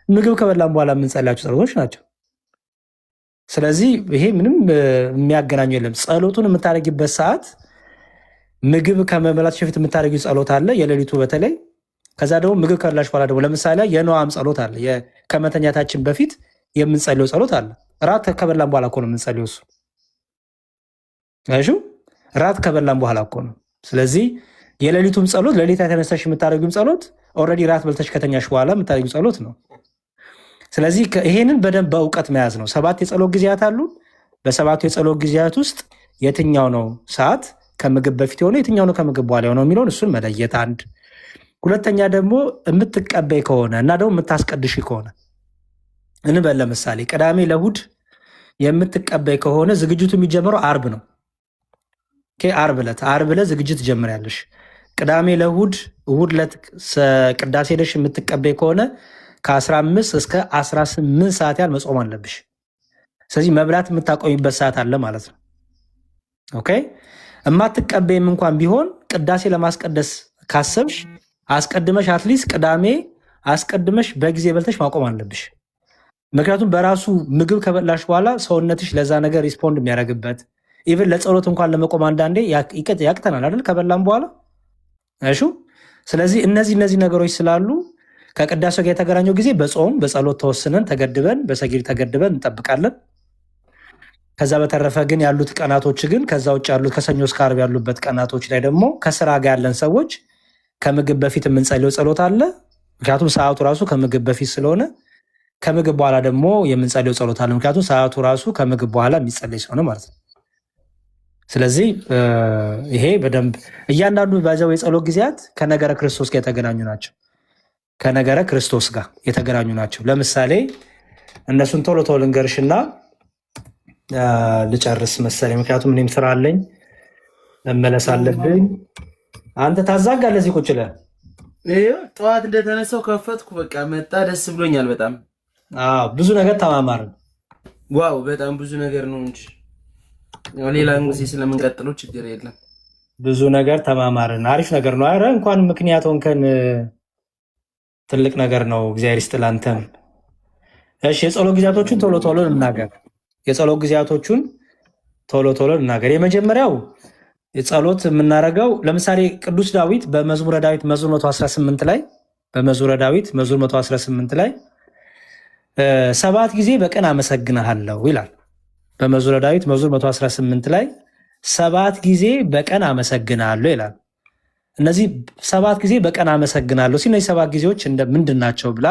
ምግብ ከበላም በኋላ የምንጸልያቸው ጸሎቶች ናቸው። ስለዚህ ይሄ ምንም የሚያገናኙ የለም። ጸሎቱን የምታደርጊበት ሰዓት ምግብ ከመበላትሽ በፊት የምታደርጊው ጸሎት አለ፣ የሌሊቱ በተለይ። ከዛ ደግሞ ምግብ ከበላሽ በኋላ ደግሞ ለምሳሌ የኖአም ጸሎት አለ፣ ከመተኛታችን በፊት የምንጸልየው ጸሎት አለ። ራት ከበላን በኋላ እኮ ነው የምንጸልየው እሱ። ራት ከበላን በኋላ እኮ ነው። ስለዚህ የሌሊቱም ጸሎት ሌሊት የተነሳሽ የምታደርጊውም ጸሎት ኦልሬዲ ራት በልተሽ ከተኛሽ በኋላ የምታደርጊው ጸሎት ነው። ስለዚህ ይሄንን በደንብ በእውቀት መያዝ ነው። ሰባት የጸሎት ጊዜያት አሉ። በሰባቱ የጸሎት ጊዜያት ውስጥ የትኛው ነው ሰዓት ከምግብ በፊት የሆነ የትኛው ነው ከምግብ በኋላ የሆነው የሚለውን እሱን መለየት አንድ። ሁለተኛ ደግሞ የምትቀበይ ከሆነ እና ደግሞ የምታስቀድሽ ከሆነ እንበል ለምሳሌ ቅዳሜ ለእሑድ የምትቀበይ ከሆነ ዝግጅቱ የሚጀምረው አርብ ነው። አርብ ዕለት ዝግጅት ትጀምሪያለሽ። ቅዳሜ ለእሑድ እሑድ ዕለት ቅዳሴ ሄደሽ የምትቀበይ ከሆነ ከ15 እስከ 18 ሰዓት ያህል መጾም አለብሽ። ስለዚህ መብላት የምታቆሚበት ሰዓት አለ ማለት ነው። ኦኬ የማትቀበይም እንኳን ቢሆን ቅዳሴ ለማስቀደስ ካሰብሽ አስቀድመሽ አትሊስት ቅዳሜ አስቀድመሽ በጊዜ በልተሽ ማቆም አለብሽ። ምክንያቱም በራሱ ምግብ ከበላሽ በኋላ ሰውነትሽ ለዛ ነገር ሪስፖንድ የሚያደርግበት ኢቨን ለጸሎት እንኳን ለመቆም አንዳንዴ ያቅተናል አይደል ከበላም በኋላ እሺ። ስለዚህ እነዚህ ነገሮች ስላሉ ከቅዳሴው ጋር የተገናኘው ጊዜ በጾም በጸሎት ተወስነን ተገድበን በሰጊድ ተገድበን እንጠብቃለን። ከዛ በተረፈ ግን ያሉት ቀናቶች ግን ከዛ ውጭ ያሉት ከሰኞ እስከ ዓርብ ያሉበት ቀናቶች ላይ ደግሞ ከስራ ጋር ያለን ሰዎች ከምግብ በፊት የምንጸልየው ጸሎት አለ። ምክንያቱም ሰዓቱ ራሱ ከምግብ በፊት ስለሆነ፣ ከምግብ በኋላ ደግሞ የምንጸልየው ጸሎት አለ። ምክንያቱም ሰዓቱ ራሱ ከምግብ በኋላ የሚጸለይ ስለሆነ ማለት ነው። ስለዚህ ይሄ በደንብ እያንዳንዱ ባዛው የጸሎት ጊዜያት ከነገረ ክርስቶስ ጋር የተገናኙ ናቸው። ከነገረ ክርስቶስ ጋር የተገናኙ ናቸው። ለምሳሌ እነሱን ቶሎ ቶሎ ልንገርሽና ልጨርስ መሰለኝ። ምክንያቱም እኔም ስራ አለኝ መመለስ አለብኝ። አንተ ታዛጋለህ እዚህ ቁጭ ብለህ። ጠዋት እንደተነሳው ከፈትኩ፣ በቃ መጣ፣ ደስ ብሎኛል በጣም። ብዙ ነገር ተማማርን። ዋው በጣም ብዙ ነገር ነው እንጂ ሌላ ጊዜ ስለምንቀጥለው ችግር የለም። ብዙ ነገር ተማማርን። አሪፍ ነገር ነው። ኧረ እንኳን ምክንያት ሆንከን ትልቅ ነገር ነው። እግዚአብሔር ይስጥልህ አንተም። እሺ የጸሎት ጊዜያቶቹን ቶሎ ቶሎ እናገር። የጸሎት ጊዜያቶቹን ቶሎ ቶሎ እናገር። የመጀመሪያው የጸሎት የምናደርገው ለምሳሌ ቅዱስ ዳዊት በመዝሙረ ዳዊት መዝሙር 118 ላይ በመዝሙረ ዳዊት መዝሙር 118 ላይ 7 ጊዜ በቀን አመሰግንሃለሁ ይላል። በመዝሙረ ዳዊት መዝሙር 118 ላይ 7 ጊዜ በቀን አመሰግንሃለሁ ይላል። እነዚህ 7 ጊዜ በቀን አመሰግናለሁ ሲል እነዚህ 7 ጊዜዎች ምንድን ናቸው ብላ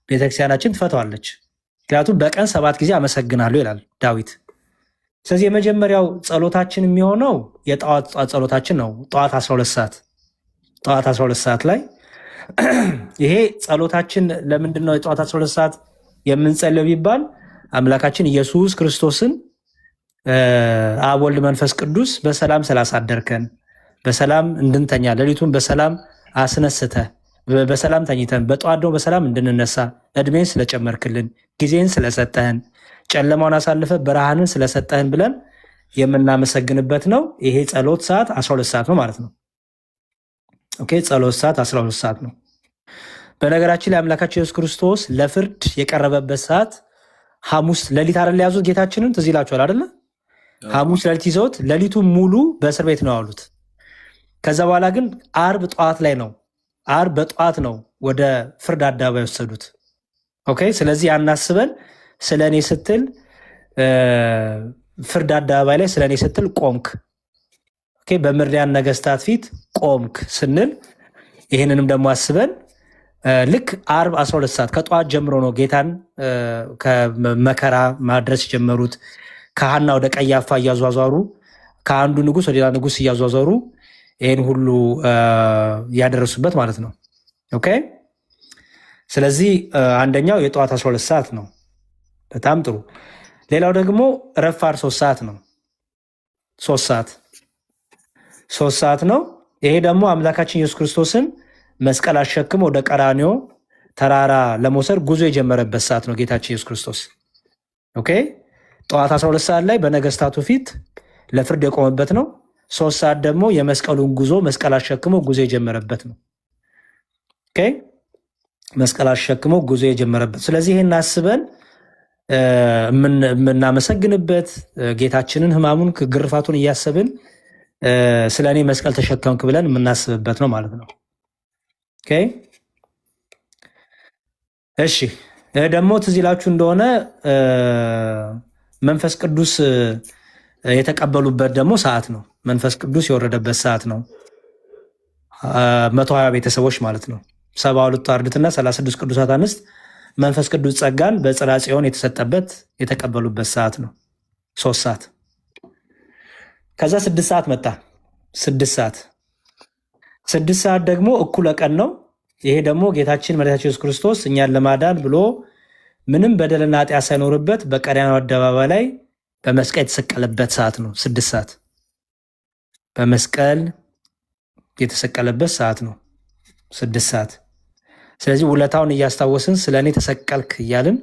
ቤተክርስቲያናችን ትፈተዋለች። ምክንያቱም በቀን 7 ጊዜ አመሰግናለሁ ይላል ዳዊት። ስለዚህ የመጀመሪያው ጸሎታችን የሚሆነው የጠዋት ጸሎታችን ነው። ጠዋት 12 ሰዓት ላይ ይሄ ጸሎታችን ለምንድን ነው የጠዋት 12 ሰዓት የምንጸልየው ቢባል አምላካችን ኢየሱስ ክርስቶስን አብ ወልድ መንፈስ ቅዱስ በሰላም ስላሳደርከን፣ በሰላም እንድንተኛ ሌሊቱን በሰላም አስነስተ በሰላም ተኝተን በጠዋት ደግሞ በሰላም እንድንነሳ እድሜን ስለጨመርክልን፣ ጊዜን ስለሰጠህን፣ ጨለማውን አሳልፈ ብርሃንን ስለሰጠህን ብለን የምናመሰግንበት ነው። ይሄ ጸሎት ሰዓት 12 ሰዓት ነው ማለት ነው። ኦኬ ጸሎት ሰዓት 12 ሰዓት ነው። በነገራችን ላይ አምላካችን ኢየሱስ ክርስቶስ ለፍርድ የቀረበበት ሰዓት ሐሙስ ሌሊት አይደል ያዙት ጌታችንን፣ ትዝ ይላችኋል አይደለ? ሐሙስ ሌሊት ይዘውት ሌሊቱን ሙሉ በእስር ቤት ነው ያሉት። ከዛ በኋላ ግን ዓርብ ጠዋት ላይ ነው ዓርብ በጠዋት ነው ወደ ፍርድ አደባባይ ወሰዱት። ኦኬ ስለዚህ አናስበን ስለኔ ስትል ፍርድ አደባባይ ላይ ስለኔ ስትል ቆምክ፣ ኦኬ በምድሪያን ነገስታት ፊት ቆምክ ስንል ይህንንም ደግሞ አስበን ልክ ዓርብ 12 ሰዓት ከጠዋት ጀምሮ ነው ጌታን ከመከራ ማድረስ ጀመሩት። ከሐና ወደ ቀያፋ እያዟዟሩ ከአንዱ ንጉስ ወደ ሌላ ንጉስ እያዟዟሩ ይህን ሁሉ ያደረሱበት ማለት ነው። ኦኬ ስለዚህ አንደኛው የጠዋት 12 ሰዓት ነው። በጣም ጥሩ። ሌላው ደግሞ ረፋድ 3 ሰዓት ነው። 3 ሰዓት ነው። ይሄ ደግሞ አምላካችን ኢየሱስ ክርስቶስን መስቀል አሸክሞ ወደ ቀራንዮ ተራራ ለመውሰድ ጉዞ የጀመረበት ሰዓት ነው ጌታችን ኢየሱስ ክርስቶስ። ኦኬ። ጠዋት 12 ሰዓት ላይ በነገስታቱ ፊት ለፍርድ የቆመበት ነው። 3 ሰዓት ደግሞ የመስቀሉን ጉዞ መስቀል አሸክሞ ጉዞ የጀመረበት ነው። ኦኬ። መስቀል አሸክሞ ጉዞ የጀመረበት። ስለዚህ ይህን አስበን የምናመሰግንበት ጌታችንን ሕማሙን ግርፋቱን እያሰብን ስለ እኔ መስቀል ተሸከምክ ብለን የምናስብበት ነው ማለት ነው። ኦኬ። እሺ ደግሞ ትዝ ይላችሁ እንደሆነ መንፈስ ቅዱስ የተቀበሉበት ደግሞ ሰዓት ነው። መንፈስ ቅዱስ የወረደበት ሰዓት ነው። 120 ቤተሰቦች ማለት ነው። 72 አርድእትና 36 ቅዱሳት አንስት መንፈስ ቅዱስ ጸጋን በጽርሐ ጽዮን የተሰጠበት የተቀበሉበት ሰዓት ነው። 3 ሰዓት። ከዛ 6 ሰዓት መጣ። 6 ሰዓት ደግሞ እኩለ ቀን ነው። ይሄ ደግሞ ጌታችን መድኃኒታችን ኢየሱስ ክርስቶስ እኛን ለማዳን ብሎ ምንም በደልና ኃጢአት ሳይኖርበት በቀራንዮ አደባባይ ላይ በመስቀል የተሰቀለበት ሰዓት ነው። 6 ሰዓት በመስቀል የተሰቀለበት ሰዓት ነው። 6 ሰዓት። ስለዚህ ውለታውን እያስታወስን ስለ እኔ ተሰቀልክ እያልን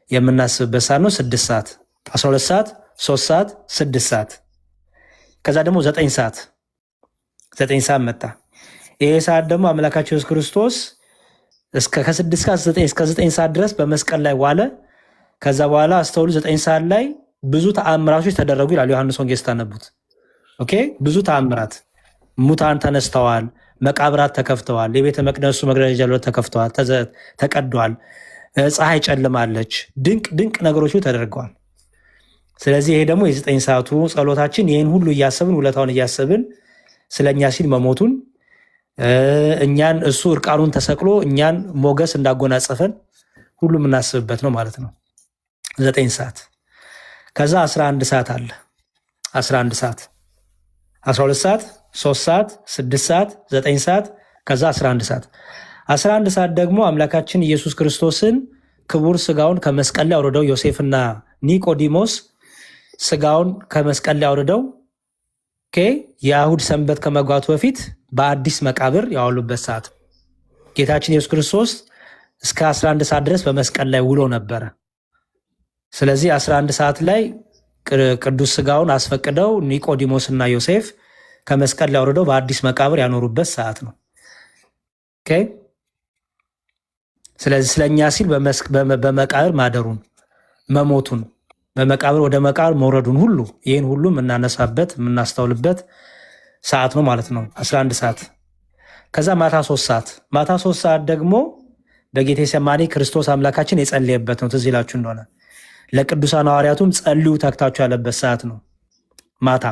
የምናስብበት ሰዓት ነው። 6 ሰዓት፣ 12 ሰዓት፣ 3 ሰዓት፣ 6 ሰዓት። ከዛ ደግሞ 9 ሰዓት መጣ። ይሄ ሰዓት ደግሞ አምላካችን ኢየሱስ ክርስቶስ ከ6 እስከ 9 ሰዓት ድረስ በመስቀል ላይ ዋለ። ከዛ በኋላ አስተውሉ፣ 9 ሰዓት ላይ ብዙ ተአምራቶች ተደረጉ ይላል ዮሐንስ ወንጌል ስታነቡት። ኦኬ። ብዙ ተአምራት፣ ሙታን ተነስተዋል፣ መቃብራት ተከፍተዋል፣ የቤተ መቅደሱ መጋረጃዎች ተከፍተዋል፣ ተቀዷል፣ ፀሐይ ጨልማለች፣ ድንቅ ነገሮች ተደርገዋል። ስለዚህ ይሄ ደግሞ የ9 ሰዓቱ ጸሎታችን ይህን ሁሉ እያሰብን ውለታውን እያሰብን ስለኛ ሲል መሞቱን እኛን እሱ እርቃኑን ተሰቅሎ እኛን ሞገስ እንዳጎናጸፈን ሁሉ የምናስብበት ነው ማለት ነው። 9 ሰዓት። ከዛ 11 ሰዓት አለ። 11 ሰዓት፣ 12 ሰዓት፣ 3 ሰዓት፣ 6 ሰዓት፣ 9 ሰዓት፣ ከዛ 11 ሰዓት። 11 ሰዓት ደግሞ አምላካችን ኢየሱስ ክርስቶስን ክቡር ስጋውን ከመስቀል ላይ አውርደው ዮሴፍና ኒቆዲሞስ ስጋውን ከመስቀል ላይ አውርደው የአይሁድ ሰንበት ከመግባቱ በፊት በአዲስ መቃብር ያዋሉበት ሰዓት። ጌታችን ኢየሱስ ክርስቶስ እስከ 11 ሰዓት ድረስ በመስቀል ላይ ውሎ ነበረ። ስለዚህ 11 ሰዓት ላይ ቅዱስ ስጋውን አስፈቅደው ኒቆዲሞስና ዮሴፍ ከመስቀል ላይ አውርደው በአዲስ መቃብር ያኖሩበት ሰዓት ነው። ስለዚህ ስለኛ ሲል በመቃብር ማደሩን፣ መሞቱን፣ በመቃብር ወደ መቃብር መውረዱን ሁሉ ይህን ሁሉ የምናነሳበት የምናስተውልበት ሰዓት ነው ማለት ነው። 11 ሰዓት። ከዛ ማታ 3 ሰዓት። ማታ 3 ሰዓት ደግሞ በጌቴሴማኒ ክርስቶስ አምላካችን የጸለየበት ነው። ትዝ ይላችሁ እንደሆነ ለቅዱሳን ሐዋርያቱም ጸልዩ ተግታችሁ ያለበት ሰዓት ነው ማታ።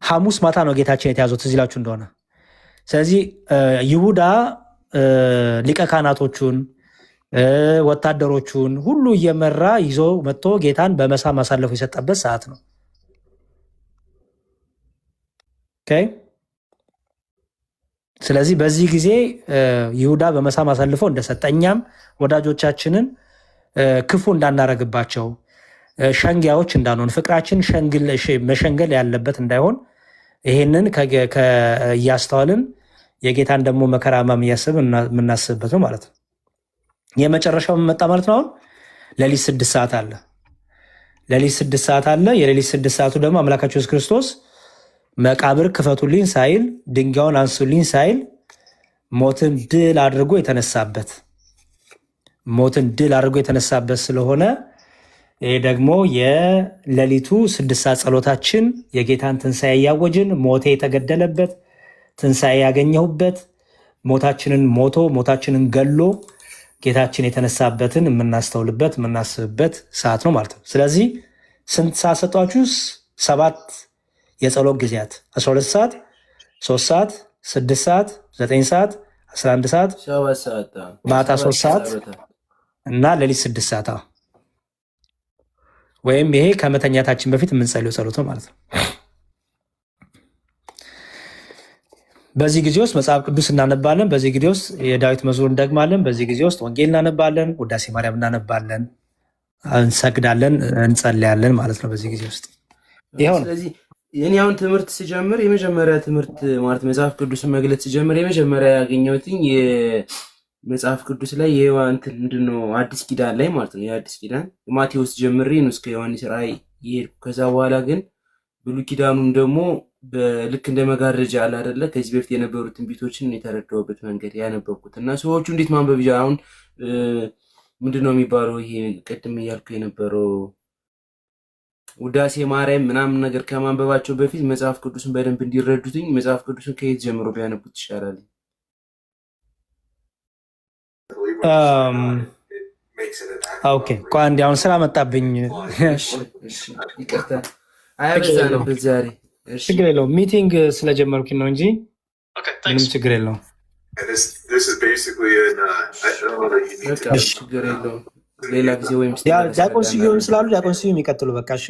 ሐሙስ ማታ ነው ጌታችን የተያዘው፣ ትዝ ይላችሁ እንደሆነ። ስለዚህ ይሁዳ ሊቀ ካህናቶቹን ወታደሮቹን ሁሉ እየመራ ይዞ መጥቶ ጌታን በመሳም አሳልፎ የሰጠበት ሰዓት ነው። ስለዚህ በዚህ ጊዜ ይሁዳ በመሳም አሳልፎ እንደሰጠ እኛም ወዳጆቻችንን ክፉ እንዳናረግባቸው፣ ሸንጊያዎች እንዳንሆን፣ ፍቅራችን መሸንገል ያለበት እንዳይሆን ይሄንን እያስተዋልን የጌታን ደግሞ መከራ ሕማም እያሰብን የምናስብበት ነው ማለት ነው። የመጨረሻው መጣ ማለት ነው። አሁን ሌሊት 6 ሰዓት አለ። ሌሊት 6 ሰዓት አለ። የሌሊት 6 ሰዓቱ ደግሞ አምላካችን ኢየሱስ ክርስቶስ መቃብር ክፈቱልኝ ሳይል፣ ድንጋዩን አንሱልኝ ሳይል ሞትን ድል አድርጎ የተነሳበት ስለሆነ ይሄ ደግሞ የሌሊቱ 6 ሰዓት ጸሎታችን የጌታን ትንሣኤ እያወጅን ሞቴ የተገደለበት ትንሣኤ ያገኘሁበት ሞታችንን ሞቶ ሞታችንን ገሎ ጌታችን የተነሳበትን የምናስተውልበት የምናስብበት ሰዓት ነው ማለት ነው። ስለዚህ ስንት ሰዓት ሰጧችሁ? 7 የጸሎት ጊዜያት 12 ሰዓት፣ 3 ሰዓት፣ 6 ሰዓት፣ 9 ሰዓት፣ 11 ሰዓት፣ ማታ 3 ሰዓት እና ሌሊት 6 ሰዓት ወይም ይሄ ከመተኛታችን በፊት የምንጸልየው ጸሎት ነው ማለት ነው። በዚህ ጊዜ ውስጥ መጽሐፍ ቅዱስ እናነባለን። በዚህ ጊዜ ውስጥ የዳዊት መዝሙር እንደግማለን። በዚህ ጊዜ ውስጥ ወንጌል እናነባለን፣ ውዳሴ ማርያም እናነባለን፣ እንሰግዳለን፣ እንጸልያለን ማለት ነው። በዚህ ጊዜ ውስጥ ይኸው ነው። ስለዚህ እኔ አሁን ትምህርት ስጀምር የመጀመሪያ ትምህርት ማለት መጽሐፍ ቅዱስን መግለጽ ስጀምር የመጀመሪያ ያገኘሁትኝ የመጽሐፍ ቅዱስ ላይ የዋንትን ምንድነው አዲስ ኪዳን ላይ ማለት ነው። የአዲስ ኪዳን ማቴዎስ ጀምሬ ነው እስከ ዮሐንስ ራእይ የሄድኩ። ከዛ በኋላ ግን ብሉይ ኪዳኑም ደግሞ ልክ እንደ መጋረጃ አለ አይደለ? ከዚህ በፊት የነበሩ ትንቢቶችን የተረዳሁበት መንገድ ያነበብኩት እና ሰዎቹ እንዴት ማንበብ ይችላል? አሁን ምንድነው የሚባለው ይሄ ቅድም እያልኩ የነበረው ውዳሴ ማርያም ምናምን ነገር ከማንበባቸው በፊት መጽሐፍ ቅዱስን በደንብ እንዲረዱትኝ መጽሐፍ ቅዱስን ከየት ጀምሮ ቢያነቡት ይሻላል? ኦኬ ቆይ አንዴ አሁን ስራ መጣብኝ። ይቅርታ አያበዛ ነበር ዛሬ። ችግር የለውም ሚቲንግ ስለጀመርኩኝ ነው እንጂ ምንም ችግር የለውም። ችግር የለውም ሌላ ጊዜ ወይም ዲያቆን ስዩም ስላሉ ዲያቆን ስዩም ይቀጥሉ። በቃ እሺ